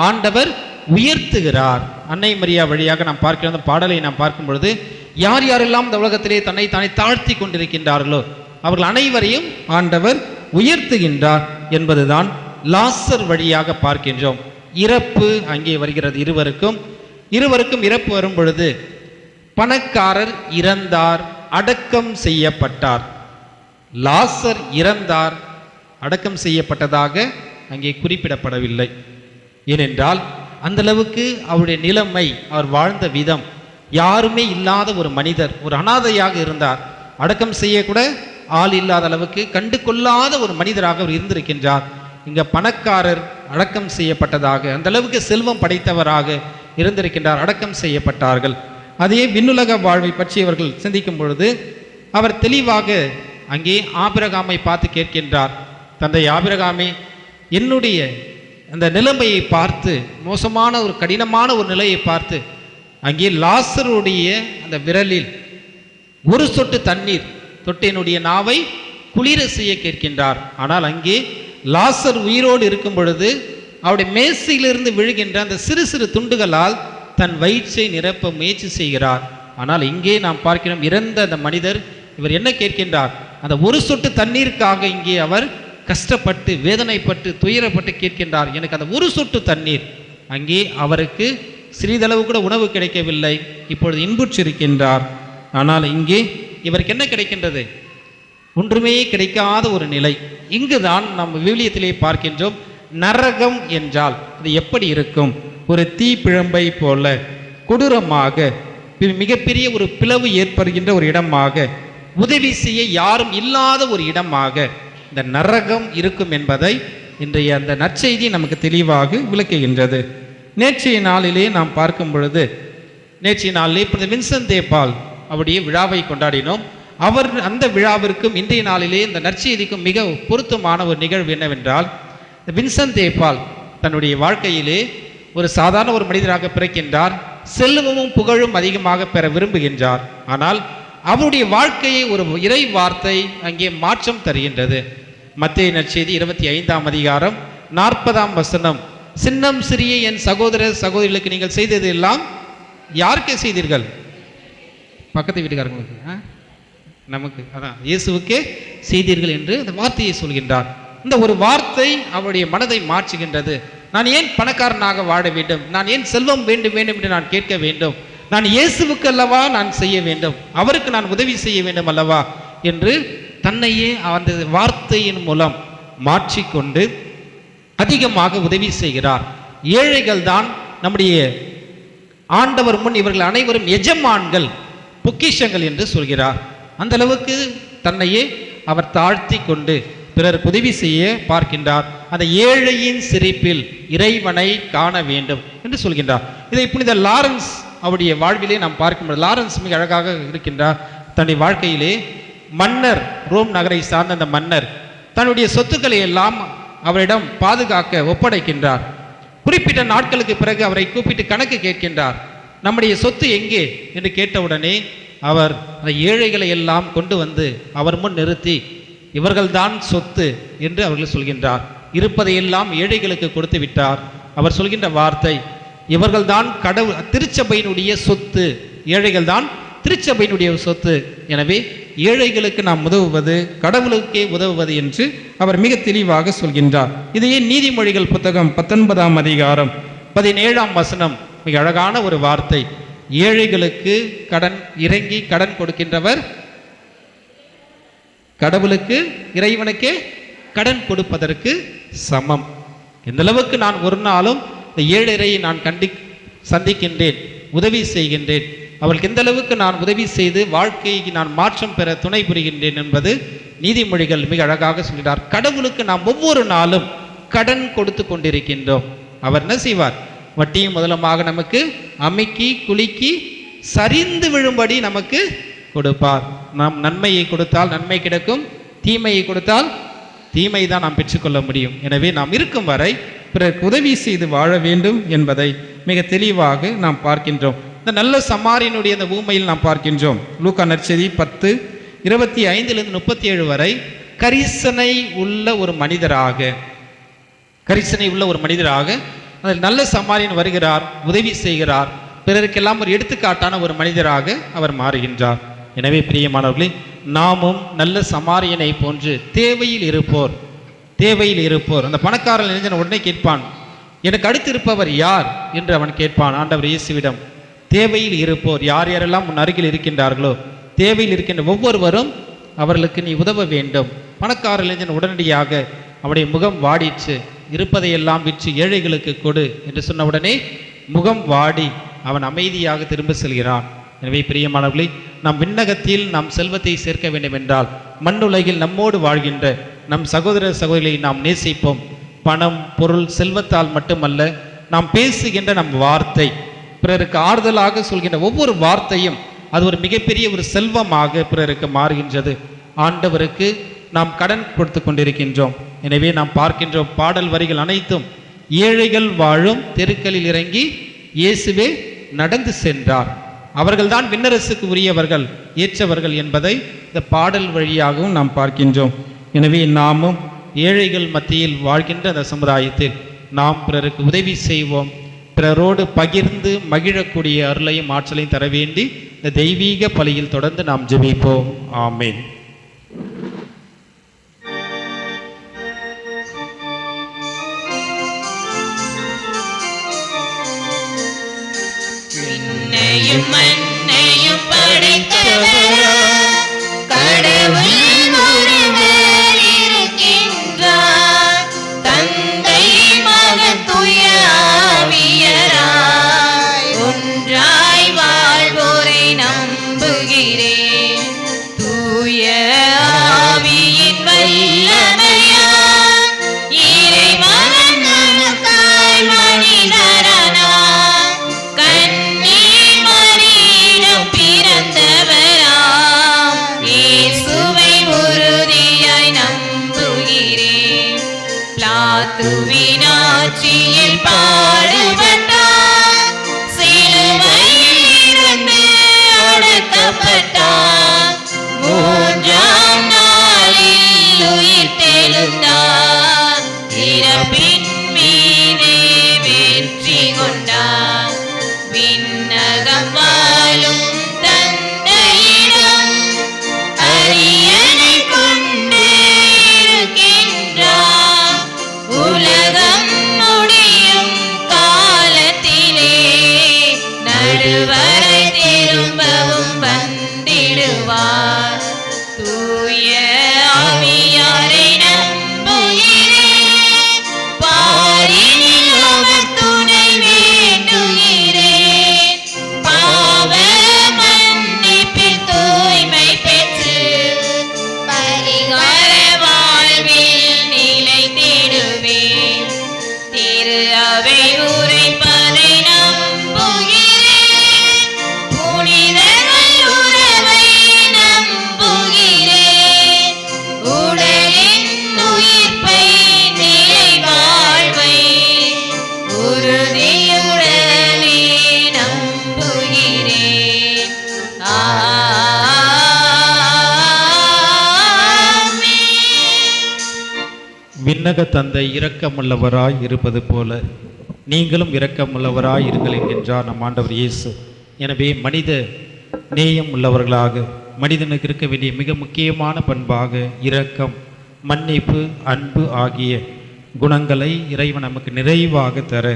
ஆண்டவர் உயர்த்துகிறார். அன்னை மரியா வழியாக நாம் பார்க்கிற அந்த பாடலை நாம் பார்க்கும் பொழுது யார் யாரெல்லாம் இந்த உலகத்திலே தன்னை தானே தாழ்த்தி கொண்டிருக்கின்றார்களோ அவர்கள் அனைவரையும் ஆண்டவர் உயர்த்துகின்றார் என்பதுதான் லாசர் வழியாக பார்க்கின்றோம். இறப்பு அங்கே வருகிறது. இருவருக்கும் இறப்பு வரும் பொழுது பணக்காரர் இறந்தார், அடக்கம் செய்யப்பட்டார். லாசர் இறந்தார், அடக்கம் செய்யப்பட்டதாக அங்கே குறிப்பிடப்படவில்லை. ஏனென்றால் அந்த அளவுக்கு அவருடைய நிலைமை, அவர் வாழ்ந்த விதம், யாருமே இல்லாத ஒரு மனிதர், ஒரு அனாதையாக இருந்தார். அடக்கம் செய்யக்கூட ஆள் இல்லாத அளவுக்கு கண்டு கொள்ளாத ஒரு மனிதராக அவர் இருந்திருக்கின்றார். இங்க பணக்காரர் அடக்கம் செய்யப்பட்டதாக, அந்த அளவுக்கு செல்வம் படைத்தவராக இருந்திருக்கின்றார், அடக்கம் செய்யப்பட்டார்கள். அதே விண்ணுலக வாழ்வை பற்றி அவர்கள் சிந்திக்கும் பொழுது அவர் தெளிவாக அங்கே ஆபிரகாமை பார்த்து கேட்கின்றார், தந்தை ஆபிரகாமே, என்னுடைய அந்த நிலைமையை பார்த்து, மோசமான ஒரு கடினமான ஒரு நிலையை பார்த்து, அங்கே லாசருடைய அந்த விரலில் ஒரு சொட்டு தண்ணீர் தொட்டு என்னுடைய நாவை குளிர செய்ய கேட்கின்றார். ஆனால் அங்கே லாசர் உயிரோடு இருக்கும் பொழுது அவருடைய மேசையிலிருந்து விழுகின்ற அந்த சிறு சிறு துண்டுகளால் தன் வயிற்றை நிரப்ப முயற்சி செய்கிறார். ஆனால் இங்கே நாம் பார்க்கிறோம், இறந்த அந்த மனிதர் இவர் என்ன கேட்கின்றார், அந்த ஒரு சொட்டு தண்ணீருக்காக இங்கே அவர் கஷ்டப்பட்டு, வேதனைப்பட்டு, துயரப்பட்டு கேட்கின்றார், எனக்கு அந்த ஒரு சொட்டு தண்ணீர். அங்கே அவருக்கு சிறிதளவு கூட உணவு கிடைக்கவில்லை, இப்பொழுது இன்புற்றிருக்கின்றார். ஆனால் இங்கே இவருக்கு என்ன கிடைக்கின்றது? ஒன்றுமே கிடைக்காத ஒரு நிலை. இங்குதான் நம்ம விவிலியத்திலே பார்க்கின்றோம், நரகம் என்றால் அது எப்படி இருக்கும்? ஒரு தீப்பிழம்பை போல கொடூரமாக, மிகப்பெரிய ஒரு பிளவு ஏற்படுகின்ற ஒரு இடமாக, உதவி செய்ய யாரும் இல்லாத ஒரு இடமாக இந்த நரகம் இருக்கும் என்பதை இன்றைய அந்த நற்செய்தி நமக்கு தெளிவாக விளக்குகின்றது. நேற்றைய நாளிலே நாம் பார்க்கும் பொழுது, நேற்றைய நாளிலே புனித வின்சென்ட் தே பால் அவருடைய விழாவை கொண்டாடினோம். அவர் அந்த விழாவிற்கும் இன்றைய நாளிலே இந்த நற்செய்திக்கும் மிக பொருத்தமான ஒரு நிகழ்வு என்னவென்றால், இந்த வின்சென்ட் தே பால் தன்னுடைய வாழ்க்கையிலே ஒரு சாதாரண ஒரு மனிதராக பிறக்கின்றார். செல்வமும் புகழும் அதிகமாக பெற விரும்புகின்றார். ஆனால் அவருடைய வாழ்க்கையை ஒரு இறை வார்த்தை அங்கே மாற்றம் தருகின்றது. மத்தேயு நற்செய்தி 25ஆம் அதிகாரம் 40ஆம் வசனம், சின்னம் சிறிய என் சகோதர சகோதரிகளுக்கு நீங்கள் செய்தது எல்லாம் யாருக்கே செய்தீர்கள்? பக்கத்து வீட்டுக்காரங்களுக்கு, நமக்கு, அதான் இயேசுவுக்கே செய்தீர்கள் என்று அந்த வார்த்தையை சொல்கின்றார். இந்த ஒரு வார்த்தை அவருடைய மனதை மாற்றுகின்றது. நான் ஏன் பணக்காரனாக வாழ வேண்டும்? நான் ஏன் செல்வம் வேண்டும் வேண்டும் என்று நான் கேட்க வேண்டும்? நான் இயேசுவுக்கு அல்லவா நான் செய்ய வேண்டும், அவருக்கு நான் உதவி செய்ய வேண்டும் அல்லவா என்று தன்னையே அந்த வார்த்தையின் மூலம் மாற்றிக்கொண்டு அதிகமாக உதவி செய்கிறார். ஏழைகள் தான் நம்முடைய ஆண்டவர் முன் இவர்கள் அனைவரும் எஜமான்கள், பொக்கிஷங்கள் என்று சொல்கிறார். அந்த அளவுக்கு தன்னையே அவர் தாழ்த்தி கொண்டு பிறருக்கு உதவி செய்ய பார்க்கின்றார். அந்த ஏழையின் சிரிப்பில் இறைவனை காண வேண்டும் என்று சொல்கின்றார். இதை புனித லாரன்ஸ் அவருடைய வாழ்விலே நாம் பார்க்கும்போது, லாரன்ஸ் மிக அழகாக இருக்கின்றார். தன்னுடைய வாழ்க்கையிலே மன்னர், ரோம் நகரை சார்ந்த அந்த மன்னர் தன்னுடைய சொத்துக்களை எல்லாம் அவரிடம் பாதுகாக்க ஒப்படைக்கின்றார். குறிப்பிட்ட நாட்களுக்கு பிறகு அவரை கூப்பிட்டு கணக்கு கேட்கின்றார். நம்முடைய சொத்து எங்கே என்று கேட்டவுடனே அவர் அந்த ஏழைகளை எல்லாம் கொண்டு வந்து அவர் முன் நிறுத்தி, இவர்கள்தான் சொத்து என்று அவர்கள் சொல்கின்றார். இருப்பதையெல்லாம் ஏழைகளுக்கு கொடுத்து விட்டார். அவர் சொல்கின்ற வார்த்தை, இவர்கள்தான் கடவுள் திருச்சபையினுடைய சொத்து, ஏழைகள் தான் திருச்சபையினுடைய சொத்து. எனவே ஏழைகளுக்கு நாம் உதவுவது கடவுளுக்கே உதவுவது என்று அவர் மிக தெளிவாக சொல்கின்றார். இதையே நீதிமொழிகள் புத்தகம் 19ஆம் அதிகாரம் 17ஆம் வசனம் மிக அழகான ஒரு வார்த்தை. ஏழைகளுக்கு கடன் இறங்கி கடன் கொடுக்கின்றவர் கடவுளுக்கு, இறைவனுக்கே கடன் கொடுப்பதற்கு சமம். எந்த அளவுக்கு நான் ஒரு நாளும் இந்த ஏழையை நான் சந்திக்கின்றேன், உதவி செய்கின்றேன், அவளுக்கு எந்த அளவுக்கு நான் உதவி செய்து வாழ்க்கைக்கு நான் மாற்றம் பெற துணை புரிகின்றேன் என்பது நீதிமொழிகள் மிக அழகாக சொல்கிறார். கடவுளுக்கு நாம் ஒவ்வொரு நாளும் கடன் கொடுத்து கொண்டிருக்கின்றோம். அவர் என்ன செய்வார்? வட்டியும் முதலமாக நமக்கு அமுக்கி குலுக்கி சரிந்து விழும்படி நமக்கு கொடுப்பார். நாம் நன்மையை கொடுத்தால் நன்மை கிடைக்கும், தீமையை கொடுத்தால் தீமை தான் நாம் பெற்றுக்கொள்ள முடியும். எனவே நாம் இருக்கும் வரை பிறருக்கு உதவி செய்து வாழ வேண்டும் என்பதை மிக தெளிவாக நாம் பார்க்கின்றோம். இந்த நல்ல சமாரியனுடைய அந்த ஊமையில் நாம் பார்க்கின்றோம். லூக்கா நற்செய்தி 10:25-37 வரை கரிசனை உள்ள ஒரு மனிதராக அதில் நல்ல சமாரியன் வருகிறார், உதவி செய்கிறார், பிறருக்கெல்லாம் ஒரு எடுத்துக்காட்டான ஒரு மனிதராக அவர் மாறுகின்றார். எனவே பிரியமானவர்களே, நாமும் நல்ல சமாரியனை போன்று தேவையில் இருப்போர் அந்த பணக்காரன் நினைஞ்சன உடனே கேட்பான், எனக்கு அடுத்து இருப்பவர் யார் என்று அவன் கேட்பான் ஆண்டவர் இயேசுவிடம். தேவையில் இருப்போர் யார் யாரெல்லாம் உன் அருகில் இருக்கின்றார்களோ, தேவையில் இருக்கின்ற ஒவ்வொருவரும் அவர்களுக்கு நீ உதவ வேண்டும். பணக்கார இளைஞன் உடனடியாக அவனுடைய முகம் வாடிச்சு, இருப்பதையெல்லாம் விற்று ஏழைகளுக்கு கொடு என்று சொன்னவுடனே முகம் வாடி அவன் அமைதியாக திரும்ப செல்கிறான். எனவே பிரியமானவர்களே, நாம் விண்ணகத்தில் நாம் செல்வத்தை சேர்க்க வேண்டும் என்றால் மண்ணுலகில் நம்மோடு வாழ்கின்ற நம் சகோதர சகோதரிகளை நாம் நேசிப்போம். பணம், பொருள், செல்வத்தால் மட்டுமல்ல, நாம் பேசுகின்ற நம் வார்த்தை, பிறருக்கு ஆறுதலாக சொல்கின்ற ஒவ்வொரு வார்த்தையும் அது ஒரு மிகப்பெரிய ஒரு செல்வமாக பிறருக்கு மாறுகின்றது. ஆண்டவருக்கு நாம் கடன் கொடுத்து கொண்டிருக்கின்றோம். எனவே நாம் பார்க்கின்றோம் பாடல் வரிகள் அனைத்தும் ஏழைகள் வாழும் தெருக்களில் இறங்கி இயேசுவே நடந்து சென்றார், அவர்கள்தான் விண்ணரசுக்கு உரியவர்கள், ஏற்றவர்கள் என்பதை இந்த பாடல் வழியாகவும் நாம் பார்க்கின்றோம். எனவே நாமும் ஏழைகள் மத்தியில் வாழ்கின்ற அந்த சமுதாயத்தில் நாம் பிறருக்கு உதவி செய்வோம். பிறரோடு பகிர்ந்து மகிழக்கூடிய அருளையும் ஆற்றலையும் தர வேண்டி இந்த தெய்வீக பலியில் தொடர்ந்து நாம் ஜெபிப்போம். ஆமென். விண்ணையும் மண்ணையும் படைத்தவராம் கடவுள் ஒருவர் இருக்கின்றார். தந்தை, மகன், தூய ஆவியராய் ஒன்றாய் வாழ்வோரை நம்புகிறேன். தூய ஆவியின் வல்லமையால் இறைமகன் நமக்காய் மனிதரானார். கன்னி மரியிடம் பிறந்தவராம் இயேசுவை உறுதியாய் நம்புகிறேன். பிலாத்துவின் ஆட்சியில் பாடுபட்டார், சிலுவையில் இருந்து அடக்கப்பட்டார், மூன்றாம் நாளில் உயிர்த்தெழுந்தார், இறப்பின் மீதே வெற்றி கொண்டார். விண்ணகம் வாழும் தந்தையிடம் அரியணை கொண்டு இருக்கின்றார். உலகம் முடியும் காலத்திலே நடுவரை திரும்பவும் வந்திடுவார். தூய ஆவியாரை நம்புகிறேன். விண்ணக தந்தை இரக்கமுள்ளவராய் இருப்பது போல நீங்களும் இரக்கமுள்ளவராய் இருங்கள் என்கின்றார் நம் ஆண்டவர் இயேசு. எனவே மனித நேயம் உள்ளவர்களாக, மனிதனுக்கு இருக்க வேண்டிய மிக முக்கியமான பண்பாக இரக்கம், மன்னிப்பு, அன்பு ஆகிய குணங்களை இறைவன் நமக்கு நிறைவாக தர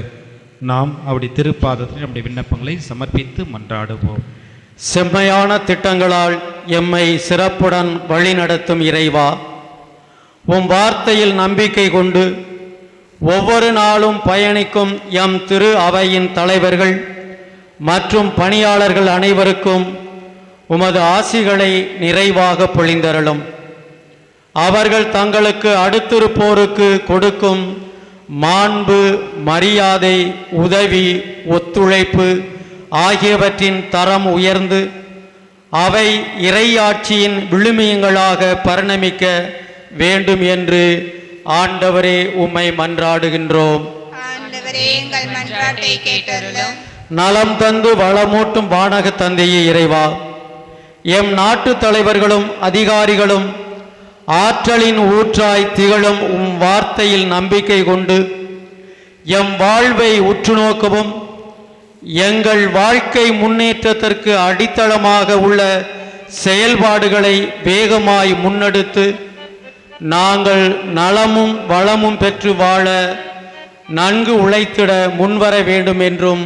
நாம் அவருடைய திருப்பாதத்தில் நம்முடைய விண்ணப்பங்களை சமர்ப்பித்து மன்றாடுவோம். செம்மையான திட்டங்களால் எம்மை சிறப்புடன் வழிநடத்தும் இறைவா, உம் வார்த்தையில் நம்பிக்கை கொண்டு ஒவ்வொரு நாளும் பயணிக்கும் எம் திரு அவையின் தலைவர்கள் மற்றும் பணியாளர்கள் அனைவருக்கும் உமது ஆசிகளை நிறைவாக பொழிந்தருளும். அவர்கள் தங்களுக்கு அடுத்திருப்போருக்கு கொடுக்கும் மாண்பு, மரியாதை, உதவி, ஒத்துழைப்பு ஆகியவற்றின் தரம் உயர்ந்து அவை இறையாட்சியின் விழுமியங்களாக பரிணமிக்க வேண்டும் என்று ஆண்டவரே உம்மை மன்றாடுகின்றோம். ஆண்டவரே எங்கள் மன்றாட்டை கேட்டருளும். நலம் தந்து வளமூட்டும் வானக தந்தையே இறைவா, எம் நாட்டு தலைவர்களும் அதிகாரிகளும் ஆற்றலின் ஊற்றாய் திகழும் உம் வார்த்தையில் நம்பிக்கை கொண்டு எம் வாழ்வை உற்று நோக்கவும், எங்கள் வாழ்க்கை முன்னேற்றத்திற்கு அடித்தளமாக உள்ள செயல்பாடுகளை வேகமாய் முன்னெடுத்து நாங்கள் நலமும் வளமும் பெற்று வாழ நன்கு உழைத்திட முன்வர வேண்டும் என்றும்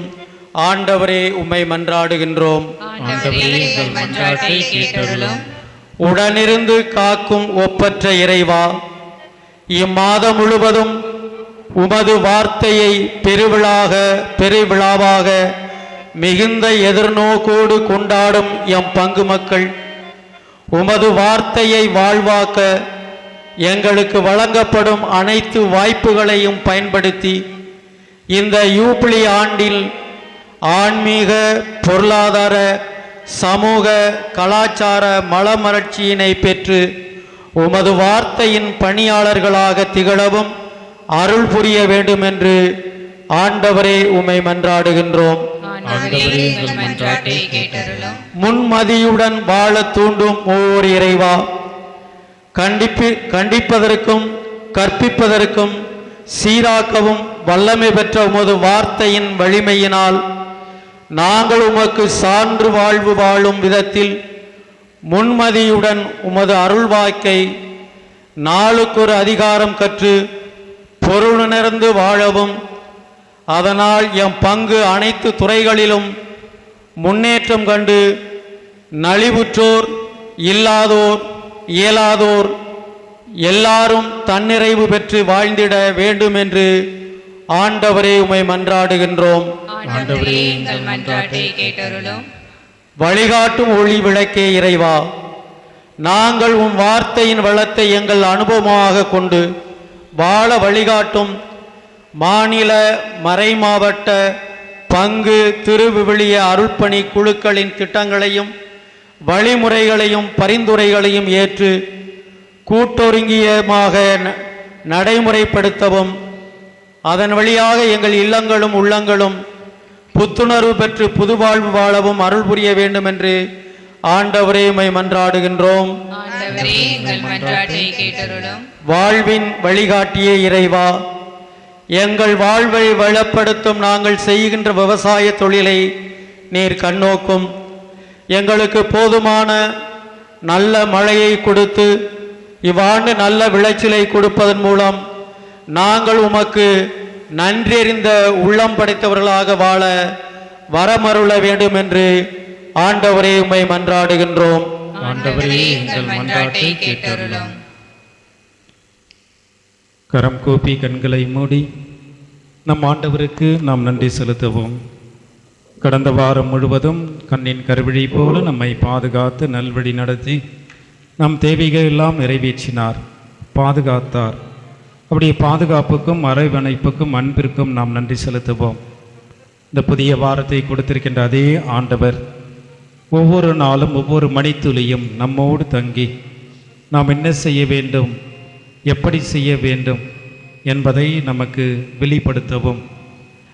ஆண்டவரே உம்மை மன்றாடுகின்றோம். ஆண்டவரே எங்கள் மன்றாட்டை கேட்டருளும். உடனிருந்து காக்கும் ஒப்பற்ற இறைவா, இம்மாதம் முழுவதும் உமது வார்த்தையை பெருவிழாவாக மிகுந்த எதிர்நோக்கோடு கொண்டாடும் எம் பங்கு மக்கள் உமது வார்த்தையை வாழ்வாக்க எங்களுக்கு வழங்கப்படும் அனைத்து வாய்ப்புகளையும் பயன்படுத்தி இந்த யூபிலி ஆண்டில் ஆன்மீக, பொருளாதார, சமூக, கலாச்சார மலமலர்ச்சியினை பெற்று உமது வார்த்தையின் பணியாளர்களாக திகழவும் அருள் புரிய வேண்டும் என்று ஆண்டவரே உம்மை மன்றாடுகின்றோம். ஆண்டவரே எங்கள் மன்றாட்டை கேட்டருளும். முன்மதியுடன் வாழ தூண்டும் ஓர் இறைவா, கண்டிப்பதற்கும் கற்பிப்பதற்கும் சீராக்கவும் வல்லமை பெற்ற உமது வார்த்தையின் வலிமையினால் நாங்கள் உமக்கு சான்று வாழ்வு வாழும் விதத்தில் முன்மதியுடன் உமது அருள்வாக்கை நாளுக்கொரு அதிகாரம் கற்று பொருளுணர்ந்து வாழவும், அதனால் எம் பங்கு அனைத்து துறைகளிலும் முன்னேற்றம் கண்டு நலிவுற்றோர், இல்லாதோர், இயலாதோர் எல்லாரும் தன்னிறைவு பெற்று வாழ்ந்திட வேண்டும் என்று ஆண்டவரே உம்மை மன்றாடுகின்றோம். ஆண்டவரே எங்கள் மன்றாட்டை கேட்டருளும். வழிகாட்டும் ஒளி விளக்கே இறைவா, நாங்கள் உம் வார்த்தையின் வளத்தை எங்கள் அனுபவமாக கொண்டு வாழ வழிகாட்டும் மாநில, மறைமாவட்ட, பங்கு, திருவிவிலிய அருள்பணி குழுக்களின் திட்டங்களையும் வழிமுறைகளையும் பரிந்துரைகளையும் ஏற்று கூட்டொருங்கியமாக நடைமுறைப்படுத்தவும், அதன் வழியாக எங்கள் இல்லங்களும் உள்ளங்களும் புத்துணர்வு பெற்று புதுவாழ்வு வாழவும் அருள் புரிய வேண்டும் என்று ஆண்டவரே உம்மை மன்றாடுகின்றோம். ஆண்டவரே எங்கள் மன்றாட்டை கேட்டருளும். வாழ்வின் வழிகாட்டியே இறைவா, எங்கள் வாழ்வை வளப்படுத்தும் நாங்கள் செய்கின்ற விவசாய தொழிலை நீர் கண்ணோக்கும். எங்களுக்கு போதுமான நல்ல மழையை கொடுத்து இவ்வாண்டு நல்ல விளைச்சலை கொடுப்பதன் மூலம் நாங்கள் உமக்கு நன்றியறிந்த உள்ளம் படைத்தவர்களாக வாழ வரமருள வேண்டும் என்று ஆண்டவரே உம்மை மன்றாடுகின்றோம். ஆண்டவரே எங்கள் மன்றாட்டை கேட்டருளும். கரம் கூப்பி கண்களை மூடி நம் ஆண்டவருக்கு நாம் நன்றி செலுத்துவோம். கடந்த வாரம் முழுவதும் கண்ணின் கருவிழி போல நம்மை பாதுகாத்து நல்வழி நடத்தி நம் தேவைகள் எல்லாம் நிறைவேற்றினார், பாதுகாத்தார். அப்படியே பாதுகாப்புக்கும் அரவணைப்புக்கும் அன்பிற்கும் நாம் நன்றி செலுத்துவோம். இந்த புதிய வாரத்தை கொடுத்திருக்கின்ற அதே ஆண்டவர் ஒவ்வொரு நாளும் ஒவ்வொரு மணித்துளியும் நம்மோடு தங்கி நாம் என்ன செய்ய வேண்டும், எப்படி செய்ய வேண்டும் என்பதை நமக்கு வெளிப்படுத்தவும்,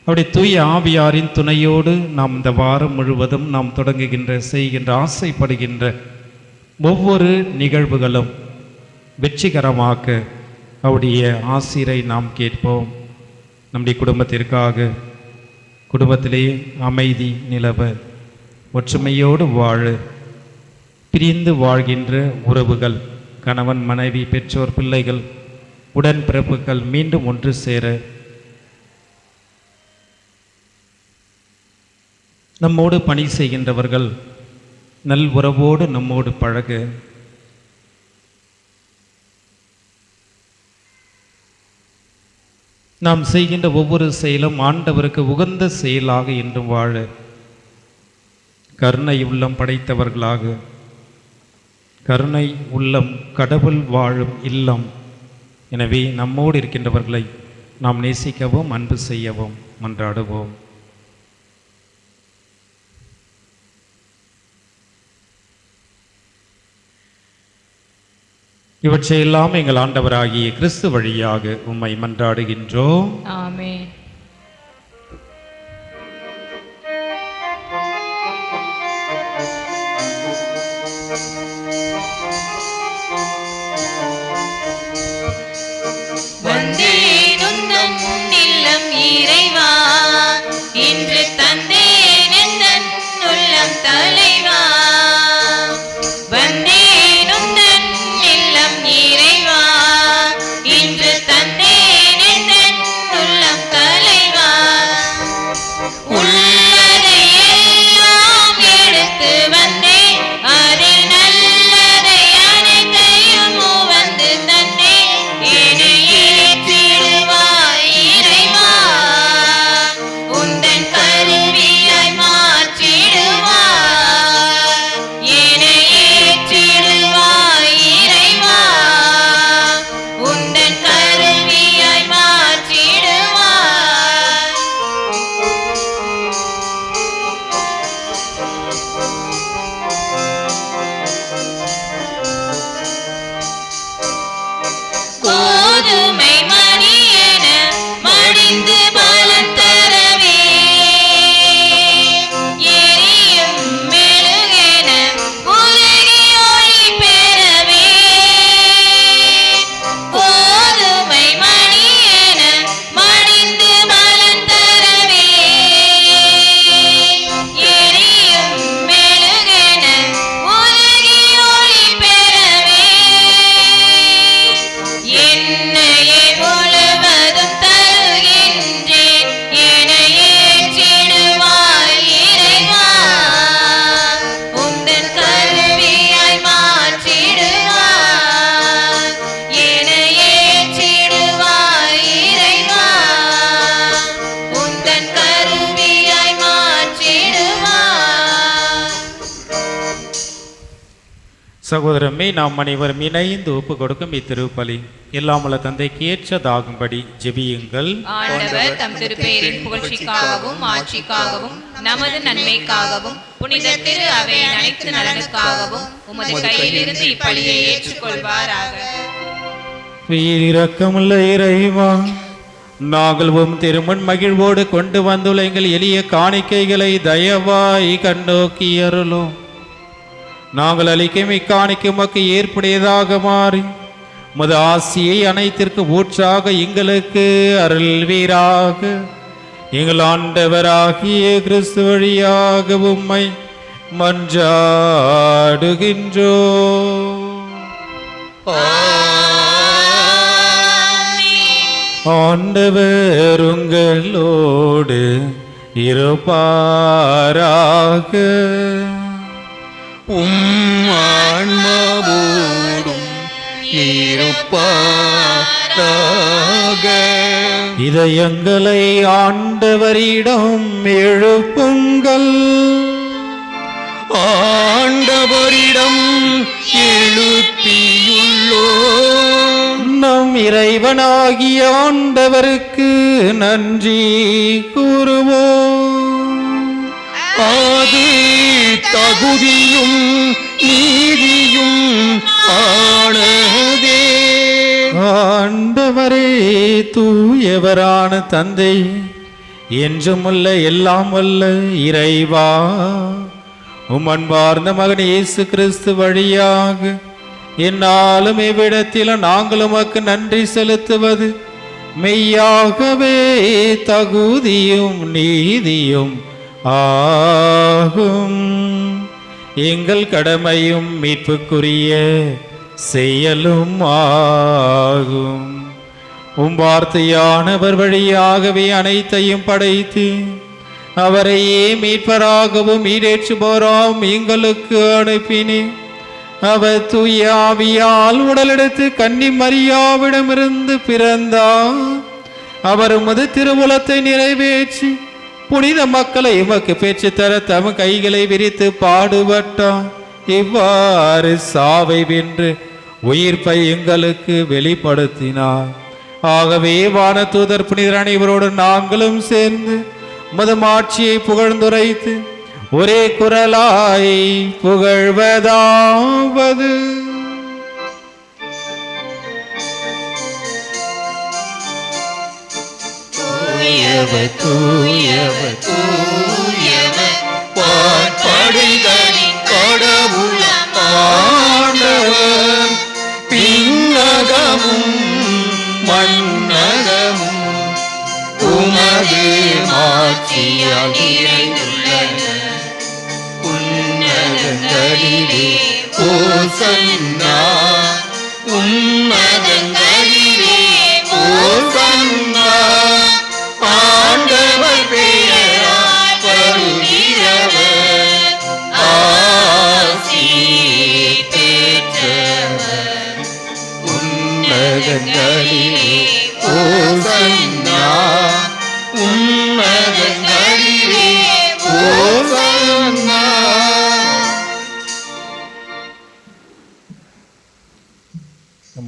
அப்படி தூய ஆவியாரின் துணையோடு நாம் இந்த வாரம் முழுவதும் நாம் தொடங்குகின்ற, செய்கின்ற, ஆசைப்படுகின்ற ஒவ்வொரு நிகழ்வுகளும் வெற்றிகரமாக்க அவருடைய ஆசிரை நாம் கேட்போம். நம்முடைய குடும்பத்திற்காக, குடும்பத்திலே அமைதி நிலவ, ஒற்றுமையோடு வாழ, பிரிந்து வாழ்கின்ற உறவுகள், கணவன் மனைவி பெற்றோர் பிள்ளைகள் உடன்பிறப்புகள் மீண்டும் ஒன்று சேர, நம்மோடு பணி செய்கின்றவர்கள் நல் உறவோடு நம்மோடு பழக, நாம் செய்கின்ற ஒவ்வொரு செயலும் ஆண்டவருக்கு உகந்த செயலாக என்றும் வாழ, கருணை உள்ளம் படைத்தவர்களாக, கருணை உள்ளம் கடவுள் வாழும் இல்லம். எனவே நம்மோடு இருக்கின்றவர்களை நாம் நேசிக்கவும் அன்பு செய்யவும் மன்றாடுவோம். இவற்றையெல்லாம் எங்கள் ஆண்டவராகிய கிறிஸ்து வழியாக உம்மை மன்றாடுகின்றோம். ஆமென். வந்தேன் உந்தன் இல்லம் இறைவா, இன்று தந்தேன் எந்தன் உள்ளம் தலைவா. வந்தேன் உந்தன் இல்லம் இறைவா, இன்று தந்தேன் எந்தன் உள்ளம் தலைவா. உள்ளதை எல்லாம் எடுத்து வந்தேன், அதில் நல்லதை அனைத்தையும் வந்து தந்தேன். என்னை ஏற்றிடுவாய் இறைவா, உந்தன் கருவியாய் மாற்றிடுவாய். என்னை ஏற்றிடுவாய் இறைவா, உந்தன் கருவியாய் மாற்றிடுவாய். கோதுமை மணியென மடிந்து பலன் தரவே, எரியும் மெழுகென உருகி ஒளி பெறவே. கோதுமை மணியென மடிந்து பலன் தரவே, எரியும் மெழுகென உருகி ஒளி பெறவே. என்னையே முழுவதும் தருகின்றேன், என்னை ஏற்றிடுவாய் இறைவா, உந்தன் கருவியாய் மாற்றிடுவாய். என்னை ஏற்றிடுவாய் இறைவா, உந்தன் கருவியாய் மாற்றிடுவாய். சகோதரமே, நாம் அனைவரும் இணைந்து ஒப்பு கொடுக்கும் இத்திருப்பலி எல்லாம் உள்ள தந்தைக்கு ஏற்றதாகும்படி ஜெபியுங்கள். ஆண்டவர் தம் திருப்பெயரின் புகழ்ச்சிக்காகவும் ஆட்சிக்காகவும் நமது நன்மைக்காகவும் புனித திரு அவையின் அனைத்து நலனுக்காகவும் உமது கையிலிருந்து இப்பலியை ஏற்றுக்கொள்வாராக. இரக்கமுள்ள இறைவா, நாங்கள் உம் திருமண் மகிழ்வோடு கொண்டு வந்துள்ள எங்கள் எளிய காணிக்கைகளை தயவாய் கண்ணோக்கி அருளும். நாங்கள் அளிக்கும் இக்காணிக்கை உமக்கு ஏற்புடையதாக மாறி உமது ஆசியை அனைத்திற்கு ஊற்றாக எங்களுக்கு அருள்வீராக. எங்கள் ஆண்டவராகிய கிறிஸ்து வழியாக உம்மை மன்றாடுகின்றோம். ஆண்டவர் உங்களோடு இருப்பாராக. ஆன்மாவோடும் இருப்பாராக. இதயங்களை ஆண்டவரிடம் எழுப்புங்கள். ஆண்டவரிடம் எழுப்பியுள்ளோம். நம் இறைவனாகிய ஆண்டவருக்கு நன்றி கூறுவோம். அது தகுதியும் நீதியும் ஆனதே. ஆண்டவரே, தூயவரான தந்தை, என்றுமுள்ள எல்லாம் வல்ல இறைவா, உம் அன்பார்ந்த மகன் இயேசு கிறிஸ்து வழியாக என்னாலும் இவ்விடத்திலும் நாங்கள் உமக்கு நன்றி செலுத்துவது மெய்யாகவே தகுதியும் நீதியும் ஆகும். எங்கள் கடமையும் மீட்புக்குரிய செயலும் ஆகும். வார்த்தையானவர் வழியாகவே அனைத்தையும் படைத்து அவரையே மீட்பராகவும் ஈடேற்றுபவராகவும் எங்களுக்கு அனுப்பினேன். அவர் தூய ஆவியால் உடலெடுத்து கன்னி மரியாவிடமிருந்து பிறந்தார். அவர் உமது திருவுலத்தை நிறைவேற்றி புனித மக்களை உமக்கு பெற்று தர தம் கைகளை விரித்து பாடுபட்டார். இவ்வாறு சாவை வென்று உயிர்ப்பை எங்களுக்கு வெளிப்படுத்தினார். ஆகவே வானதூதர் புனிதர் அனைவரோடு நாங்களும் சேர்ந்து உமது மாட்சியை புகழ்ந்துரைத்து ஒரே குரலாய் புகழ்வதாவது: தூயவர் தூயவர் தூயவர் பாற்படைகளின் கடவுளாம் ஆண்டவர், பின்னகமும் மன்னகமும் உமது மாட்சியால் நிறைந்துள்ளன. உன்னதங்களிலே ஓசன்னா, உன்னதங்களிலே ஓசன்னா. ஆண்டவர் பெயரால் வருகிறவர் ஆசி பெற்றவர். உன்னதங்களிலே ஓசன்னா, உன்னதங்களிலே ஓசன்னா.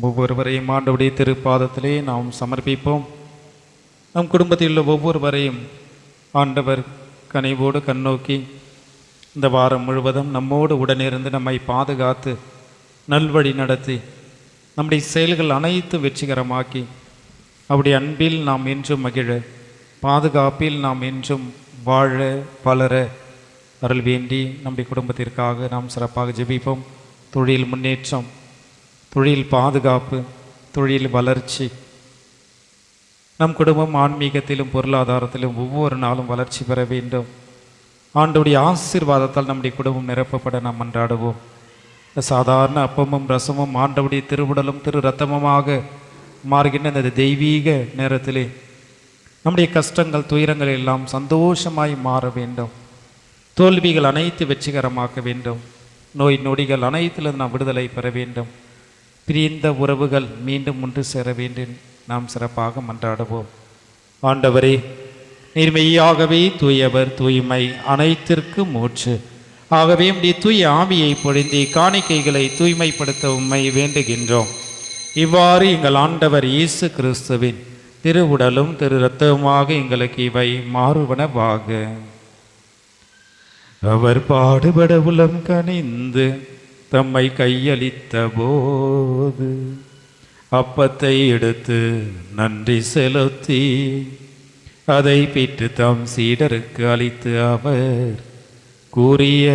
ஒவ்வொருவரையும் ஆண்டவருடைய திருப்பாதத்திலே நாம் சமர்ப்பிப்போம். நம் குடும்பத்தில் உள்ள ஒவ்வொருவரையும் ஆண்டவர் கனிவோடு கண்ணோக்கி இந்த வாரம் முழுவதும் நம்மோடு உடனிருந்து நம்மை பாதுகாத்து நல்வழி நடத்தி நம்முடைய செயல்கள் அனைத்து வெற்றிகரமாக்கி அவருடைய அன்பில் நாம் என்றும் மகிழ, பாதுகாப்பில் நாம் என்றும் வாழ வளர அருள் வேண்டி நம்முடைய குடும்பத்திற்காக நாம் சிறப்பாக ஜெபிப்போம். தொழில் முன்னேற்றம், தொழில் பாதுகாப்பு, தொழில் வளர்ச்சி, நம் குடும்பம் ஆன்மீகத்திலும் பொருளாதாரத்திலும் ஒவ்வொரு நாளும் வளர்ச்சி பெற வேண்டும். ஆண்டவருடைய ஆசீர்வாதத்தால் நம்முடைய குடும்பம் நிரப்பப்பட நாம் மன்றாடுவோம். சாதாரண அப்பமும் ரசமும் ஆண்டவருடைய திருவுடலும் திரு ரத்தமுமாக மாறுகின்ற இந்த தெய்வீக நேரத்திலே நம்முடைய கஷ்டங்கள் துயரங்கள் எல்லாம் சந்தோஷமாய் மாற வேண்டும். தோல்விகள் அனைத்து வெற்றிகரமாக்க வேண்டும். நோய் நொடிகள் அனைத்திலிருந்து நாம் விடுதலை பெற வேண்டும். பிரிந்த உறவுகள் மீண்டும் ஒன்று சேர வேண்டும். நாம் சிறப்பாக மன்றாடுவோம். ஆண்டவரே, நீர் மெய்யாகவே தூயவர், தூய்மை அனைத்திற்கும் மூச்சு. ஆகவே உம்முடைய தூய ஆவியை பொழிந்தி காணிக்கைகளை தூய்மைப்படுத்த உம்மை வேண்டுகின்றோம். இவ்வாறு எங்கள் ஆண்டவர் இயேசு கிறிஸ்துவின் திருவுடலும் திரு இரத்தமுமாக எங்களுக்கு இவை மாறுவனவாக. அவர் பாடுபட உளம் கனிந்து தம்மை கையளித்த போது அப்பத்தை எடுத்து நன்றி செலுத்தி அதை பிற்று தம் சீடருக்கு அளித்து அவர் கூறியதாவது: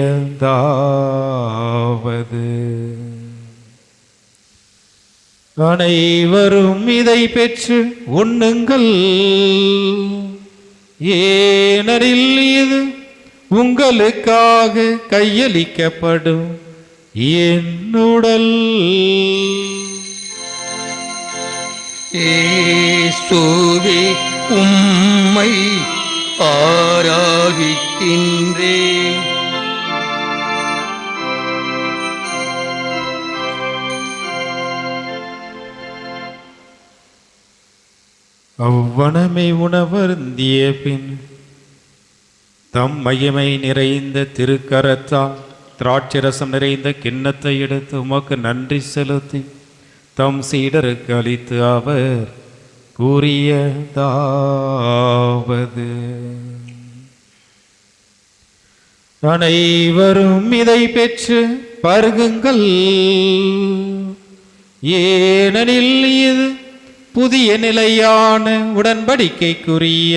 அனைவரும் இதை பெற்று உண்ணுங்கள், ஏனெனில் இது உங்களுக்காக கையளிக்கப்படும் என் உடல். இயேசுவே, உம்மை ஆராதிக்கின்றேன். அவ்வனமை உணவருந்திய பின் தம் மகிமை நிறைந்த திருக்கரத்தால் திராட்சரசம் நிறைந்த கிண்ணத்தை எடுத்து உமக்கு நன்றி செலுத்தி தம் சீடருக்கு அளித்து அவர் கூறியதாவது: அனைவரும் இதை பெற்று பருகுங்கள், ஏனெனில் இது புதிய நிலையான உடன்படிக்கைக்குரிய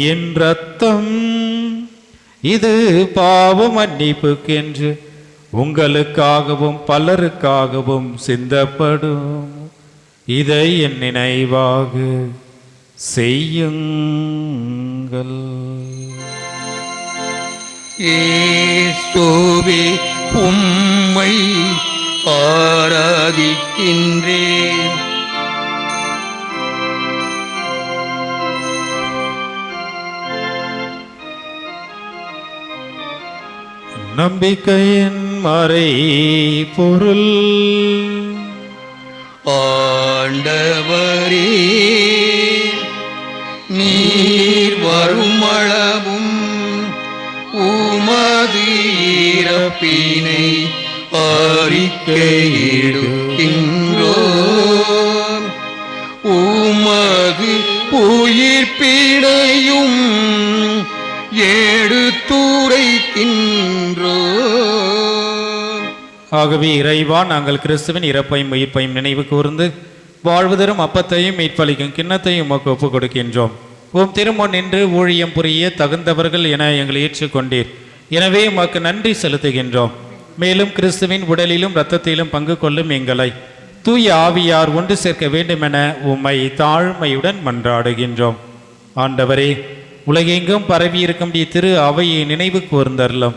என் இரத்தம். இது பாவ மன்னிப்புக்கென்று உங்களுக்காகவும் பலருக்காகவும் சிந்தப்படும். இதை என் நினைவாக செய்யுங்கள். இயேசுவே உம்மை ஆராதிக்கின்றேன். நம்பிக்கையின் மறை பொருள். ஆண்டவரே, நீர் வருமளவும் உமது இறப்பினை அறிக்கையிடுகின்றோம். உமது உயிர்ப்பினையும் எடுத்துரைக்கின்றோம். ஆகவே இறைவா, நாங்கள் கிறிஸ்துவின் இறப்பையும் உயிர்ப்பையும் நினைவு கூர்ந்து வாழ்வு தரும் அப்பத்தையும் மீட்பளிக்கும் கிண்ணத்தையும் உமக்கு ஒப்புக் கொடுக்கின்றோம். உம் திருமுன் நின்று ஊழியம் புரிய தகுந்தவர்கள் என எங்களை ஏற்றுக்கொண்டீர். எனவே உமக்கு நன்றி செலுத்துகின்றோம். மேலும் கிறிஸ்துவின் உடலிலும் இரத்தத்திலும் பங்கு கொள்ளும் எங்களை தூய ஆவியார் ஒன்று சேர்க்க வேண்டுமென உம்மை தாழ்மையுடன் மன்றாடுகின்றோம். ஆண்டவரே, உலகெங்கும் பரவியிருக்கும் திரு அவையை நினைவு கூர்ந்தருளும்.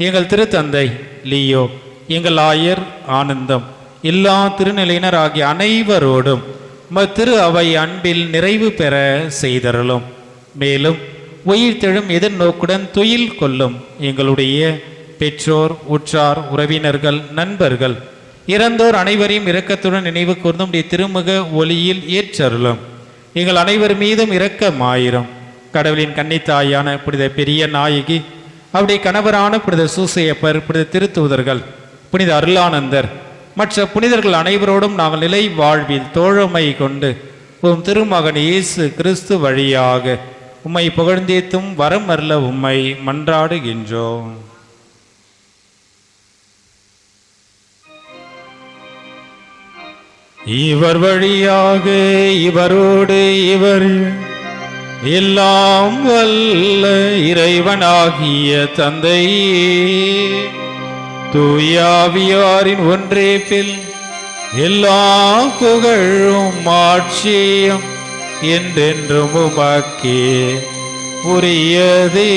எங்கள் திருத்தந்தை லியோ, எங்கள் ஆயர் ஆனந்தம், எல்லா திருநிலையினர் ஆகிய அனைவரோடும் திரு அவை அன்பில் நிறைவு பெற செய்தருளும். மேலும் உயிர்த்தெழும் எதிர்நோக்குடன் துயில் கொள்ளும் எங்களுடைய பெற்றோர், உற்றார், உறவினர்கள், நண்பர்கள், இறந்தோர் அனைவரையும் இரக்கத்துடன் நினைவு கூர்ந்தும் திருமுக ஒளியில் ஏற்றருளும். எங்கள் அனைவர் மீதும் இரக்கமாயிரும். கடவுளின் கன்னித்தாயான புனித பெரிய நாயகி, அவருடைய கணவரான புனித சூசையப்பர், புனித திருத்தூதர்கள், புனித அருளானந்தர், மற்ற புனிதர்கள் அனைவரோடும் நாங்கள் நிலை வாழ்வில் தோழமை கொண்டு உம் திருமகன் இயேசு கிறிஸ்து வழியாக உம்மை புகழ்ந்தேத்தும் வரம் அருள உம்மை மன்றாடுகின்றோம். இவர் வழியாக இவரோடு இவர் எல்லாம் வல்ல இறைவனாகிய தந்தையே, தூயாவியாரின் ஒன்றேப்பில் எல்லா புகழும் ஆட்சியும் என்றென்றும் உமக்கே உரியதே.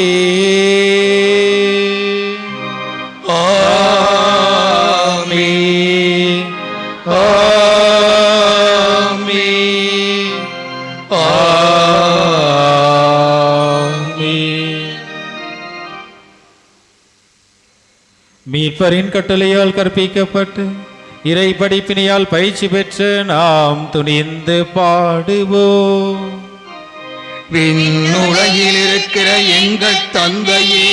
ஆமென். ஆமென். ஆமென். மீட்பரின் கட்டளையால் கற்பிக்கப்பட்டு இறை படிப்பினையால் பயிற்சி பெற்று நாம் துணிந்து பாடுவோம். விண்ணுலகில் இருக்கிற எங்கள் தந்தையே,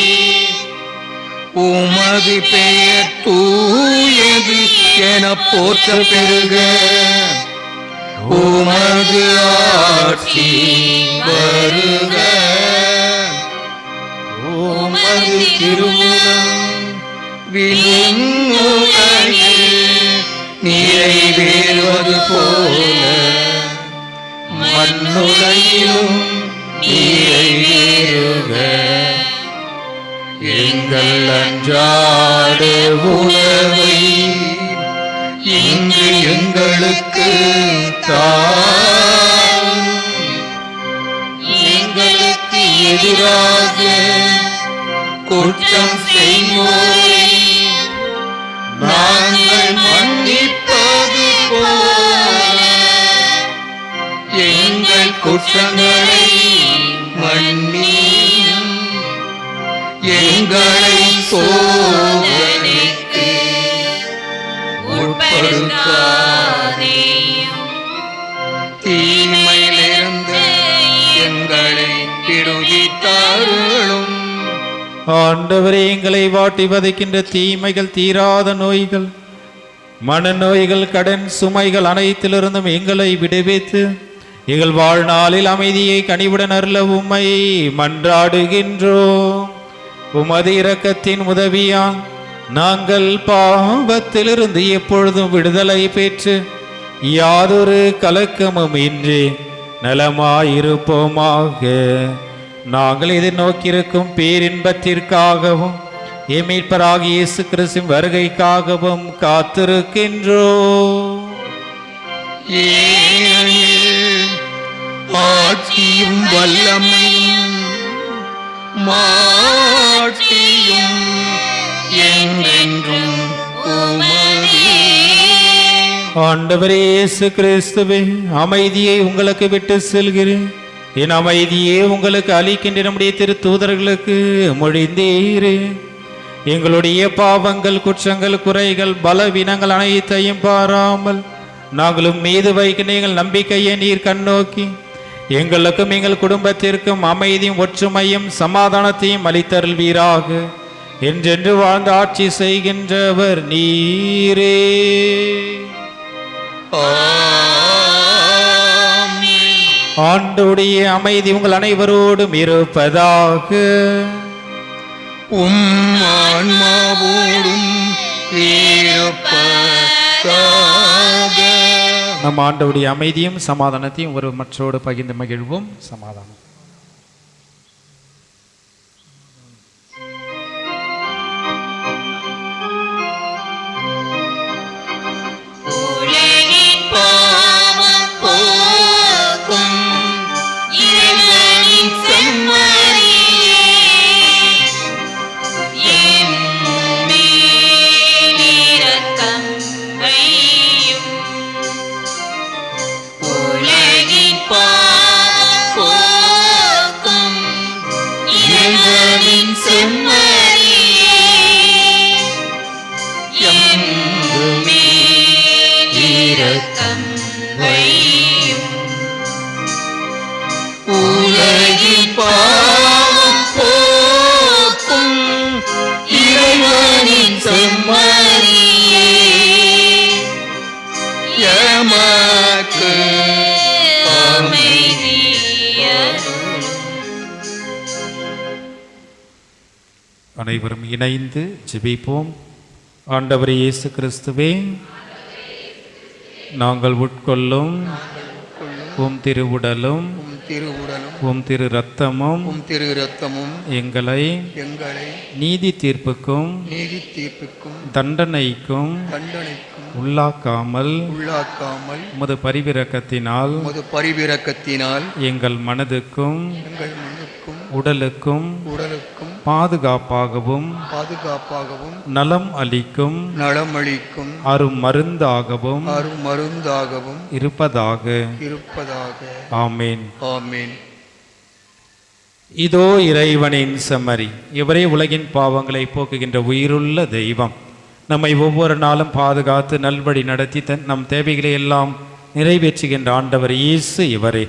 உமது பெயர் தூயது என போற்ற பெறுக. உமது ஆட்சி வருக. உமது திருவுளம் விண்ணுலகில் நிறைவேறுவது போல மண்ணுலகிலும் நிறைவேறுக. எங்கள் அன்றாட உணவை இன்று எங்களுக்கு தாரும். எங்களுக்கு எதிராக குற்றம் செய்வோரை நாங்கள் மன்னிப்பது போல எங்கள் குற்றங்களை மன்னியும். எங்களை சோதனைக்கு உட்படுத்தாதேயும், தீமையிலிருந்து எங்களை விடுவித்தருளும். ஆண்டவரே, எங்களை வாட்டி வதைக்கின்ற தீமைகள், தீராத நோய்கள், மனநோய்கள், கடன் சுமைகள் அனைத்திலிருந்தும் எங்களை விடுவித்து எங்கள் வாழ்நாளில் அமைதியை கனிவுடன் அருள உம்மை மன்றாடுகின்றோம். உமது இரக்கத்தின் உதவியால் நாங்கள் பாவத்திலிருந்து எப்பொழுதும் விடுதலை பெற்று யாதொரு கலக்கமும் இன்றி நலமாயிருப்போமாக. நாங்கள் எதிர்நோக்கியிருக்கும் பேரின்பத்திற்காகவும் எம் மீட்பராகிய இயேசு கிறிஸ்துவின் வருகைக்காகவும் காத்திருக்கின்றோம். ஏனெனில் ஆட்சியும் வல்லமையும் மாட்சியும் என்றென்றும் உமதே. ஆண்டவரே இயேசு கிறிஸ்துவே, அமைதியை உங்களுக்கு விட்டு செல்கிறேன், என் அமைதியே உங்களுக்கு அளிக்கின்ற நம்முடைய திருத்தூதர்களுக்கு மொழிந்தீரே. எங்களுடைய பாவங்கள், குற்றங்கள், குறைகள், பலவீனங்கள் அனைத்தையும் பாராமல் நாங்களும் மீது வைக்கின்ற எங்கள் நம்பிக்கையை நீர் கண்ணோக்கி எங்களுக்கும் எங்கள் குடும்பத்திற்கும் அமைதியும் ஒற்றுமையும் சமாதானத்தையும் அளித்தருள்வீராக. என்றென்று வாழ்ந்து ஆட்சி செய்கின்றவர் நீரே. ஆண்டவருடைய அமைதி உங்கள் அனைவரோடும் இருப்பதாக. ஆன்மாவோடும் இருப்பதாக. நம் ஆண்டவருடைய அமைதியும் சமாதானத்தையும் ஒரு மற்றோடு பகிர்ந்து மகிழ்வோம். சமாதானம். அனைவரும் இணைந்து ஜெபிப்போம். ஆண்டவரே இயேசு கிறிஸ்துவே, நாங்கள் உட்கொள்ளும் உம் திருவுடலும் உம் திரு ரத்தமும் எங்களை நீதி தீர்ப்புக்கும் தண்டனைக்கும் உள்ளாக்காமல் உமது பரிவிரக்கத்தினால் எங்கள் மனதுக்கும் உடலுக்கும் பாதுகாப்பாகவும் நலம் அளிக்கும் அரும் மருந்தாகவும் இருப்பதாக. ஆமேன். இதோ இறைவனின் செம்மறி, இவரே உலகின் பாவங்களை போக்குகின்ற உயிருள்ள தெய்வம். நம்மை ஒவ்வொரு நாளும் பாதுகாத்து நல்வழி நடத்தி நம் தேவைகளை எல்லாம் நிறைவேற்றுகின்ற ஆண்டவர் இயேசு இவரே.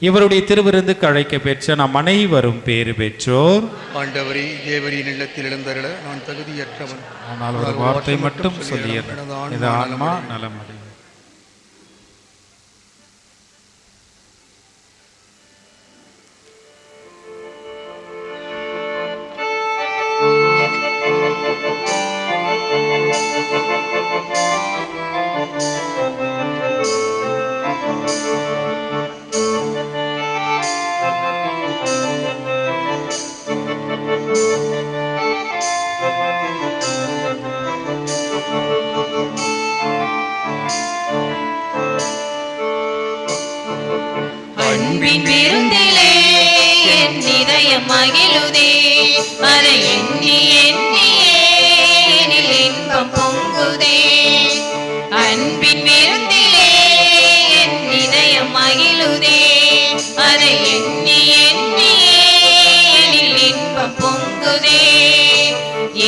இவருடைய திருவிருந்துக்கு அழைக்க பெற்ற நாம் அனைவரும் பேறு பெற்றோர். ஆண்டவரே, தேவரின் இல்லத்தில் எழுந்தருள நான் தகுதியற்றவன், ஆனால் ஒரு வார்த்தை மட்டும் சொல்லியது ஆன்மா நலமடை. அன்பின் விருந்திலே என் இதயம் மகிழுதே, அதை எண்ணி எண்ணியே எனில் இன்பம் பொங்குதே. அன்பின் விருந்திலே என் இதயம் மகிழுதே, அதை எண்ணி எண்ணியே எனில் இன்பம் பொங்குதே.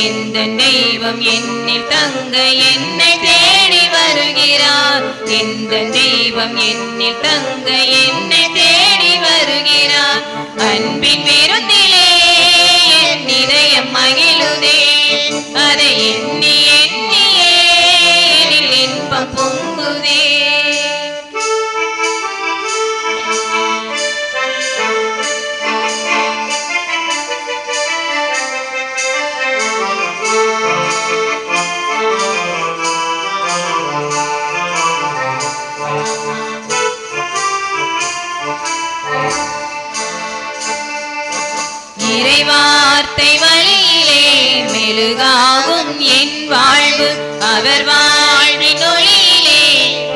எந்த தெய்வம் என்னில் தங்க என்னை தேடி வருகிறார், எந்த தெய்வம் என்னில் தங்க என்னை தேடி வருகிறார். அன்பின் விருந்திலே என் இதயம் மகிழுதே, அதை எண்ணி எண்ணியே எனில் இன்பம் பொங்குதே. இறைவார்த்தை வழியிலே விரிவாகும் என் வாழ்வு அவர் வாழ்வின் ஒளியிலே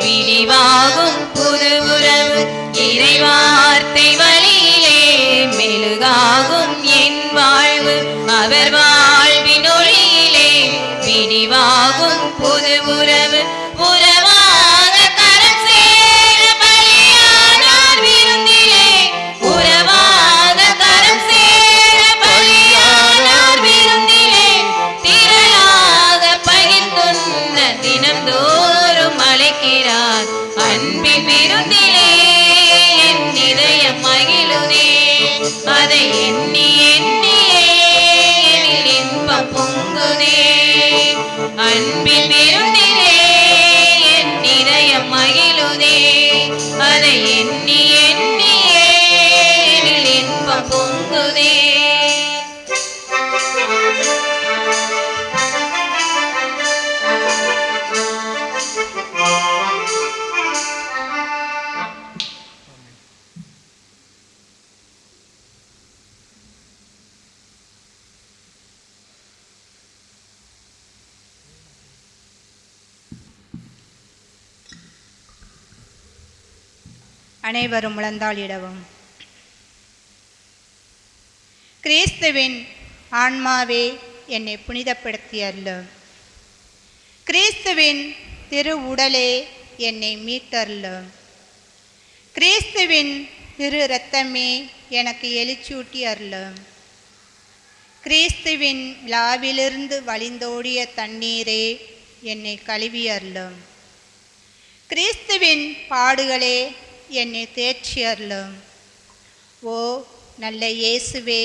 விரிவாகும் புது உறவு இறைவார்த்தை வழியிலே மெழுகாகும் என் வாழ்வு அவர் வாழ்வின் ஒளியிலே விரிவாகும் புது உறவு உறவாக கரம் சேர பலியானார் விருந்திலே உறவாக கரம் சேர பலியானார் விருந்திலே திரளாக பகிர்ந்துண்ண தினம்தோறும் அழைக்கிறார் அன்பின் விருந்திலே என் இதயம் மகிழுதே அதை எண்ணி எண்ணியே எனில் இன்பம் பொங்குதே அன்பின் விருந்திலே என் இதயம் மகிழுதே அதை எண்ணி எண்ணியே எனில் இன்பம் பொங்குதே அனைவரும் முழந்தாளிடவும். கிறிஸ்துவின் ஆன்மாவே என்னை புனிதப்படுத்தி அருளும். கிறிஸ்துவின் திரு உடலே என்னை மீட்டருளும். கிறிஸ்துவின் திரு இரத்தமே எனக்கு எழுச்சூட்டி அருளும். கிறிஸ்துவின் விழாவிலிருந்து வழிந்தோடிய தண்ணீரே என்னை கழுவி அருளும். கிறிஸ்துவின் பாடுகளே என்னை தேற்றி அருளும். ஓ நல்ல இயேசுவே,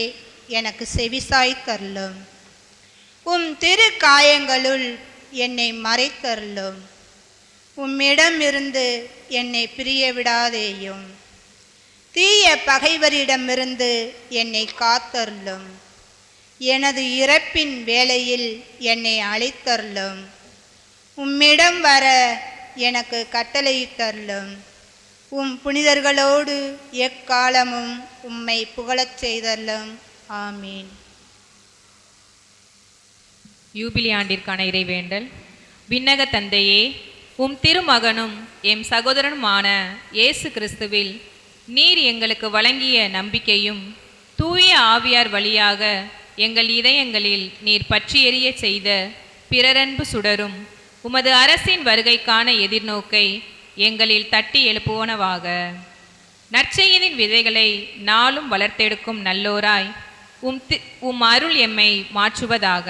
எனக்கு செவிசாய்த்தருளும். உம் திரு காயங்களுள் என்னை மறைத்தருளும். உம்மிடமிருந்து என்னை பிரிய விடாதேயும். தீய பகைவரிடமிருந்து என்னை காத்தருளும். எனது இறப்பின் வேளையில் என்னை அழைத்தருளும். உம்மிடம் வர எனக்கு கட்டளையிட்டருளும். உம் புனிதர்களோடு எக்காலமும் உம்மை புகழச் செய்தருளும். ஆமீன். யூபிலி ஆண்டிற்கான இறைவேண்டல். விண்ணக தந்தையே, உம் திருமகனும் எம் சகோதரனுமான இயேசு கிறிஸ்துவில் நீர் எங்களுக்கு வழங்கிய நம்பிக்கையும் தூய ஆவியார் வழியாக எங்கள் இதயங்களில் நீர் பற்றி எரிய செய்த பிறரன்பு சுடரும் உமது அரசின் வருகைக்கான எதிர்நோக்கை எங்களில் தட்டி எழுப்புவனவாக. நற்செய்தியின் விதைகளை நாளும் வளர்த்தெடுக்கும் நல்லோராய் உம் அருள் எம்மை மாற்றுவதாக.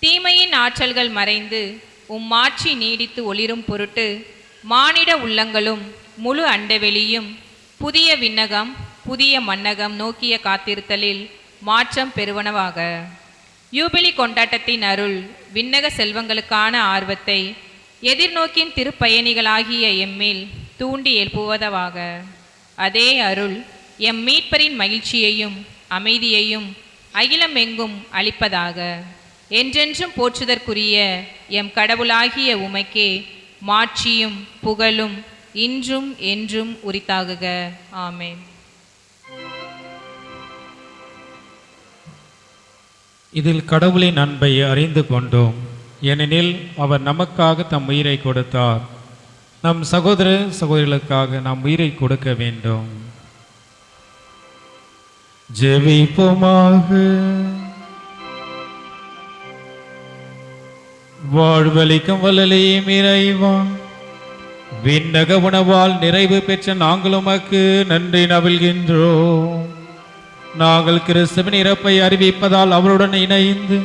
தீமையின் ஆற்றல்கள் மறைந்து உம் மாட்சி நீடித்து ஒளிரும் பொருட்டு மானிட உள்ளங்களும் முழு அண்டவெளியும் புதிய விண்ணகம் புதிய மன்னகம் நோக்கிய காத்திருத்தலில் மாற்றம் பெறுவனவாக. யூபிலி கொண்டாட்டத்தின் அருள் விண்ணக செல்வங்களுக்கான ஆர்வத்தை எதிர்நோக்கின் திருப்பயணிகளாகிய எம்மேல் தூண்டி எழுப்புவதவாக. அதே அருள் எம் மீட்பரின் மகிழ்ச்சியையும் அமைதியையும் அகிலமெங்கும் அளிப்பதாக. என்றென்றும் போற்றுதற்குரிய எம் கடவுளாகிய உமைக்கே மாட்சியும் புகழும் இன்றும் என்றும் உரித்தாகுக. ஆமென். இதில் கடவுளின் அன்பை அறிந்து கொண்டோம். ஏனெனில் அவர் நமக்காக தம் உயிரை கொடுத்தார். நம் சகோதர சகோதரிகளுக்காக நாம் உயிரை கொடுக்க வேண்டும். ஜெபிப்போமாக. வாழ்வளிக்கும் வல்லலையும் இறைவா, விண்ணக உணவால் நிறைவு பெற்ற நாங்கள் உமக்கு நன்றி நவில்கின்றோம். நாங்கள் கிறிஸ்துவின் இறப்பை அறிவிப்பதால் அவருடன் இணைந்து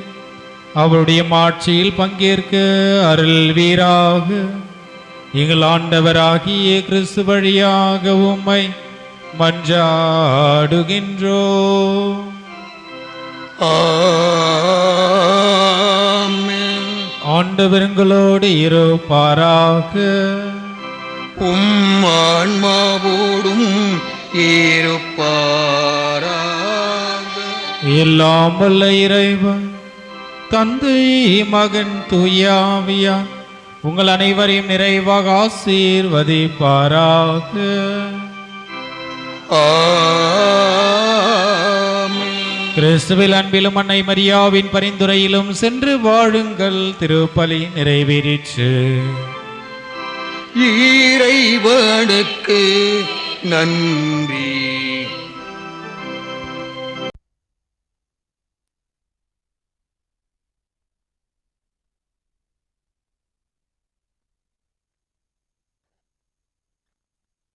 அவருடைய மாட்சியில் பங்கேற்க அருள்வீராக. எங்கள் ஆண்டவராகிய கிறிஸ்து வழியாக உம்மை மன்றாடுகின்றோம். ஆண்டவர்களோடு இருப்பாராக. உம் ஆன்மாவோடும் இருப்பாராக. எல்லாம் வல்ல இறைவன் தந்தை மகன் தூயாவியார் உங்கள் அனைவரையும் நிறைவாக ஆசீர்வதிப்பாராக. ஆமென். கிறிஸ்துவில் அன்பிலும் அன்னை மரியாவின் பரிந்துரையிலும் சென்று வாழுங்கள். திருப்பலி நிறைவேறிற்று. இறைவனுக்கு நன்றி.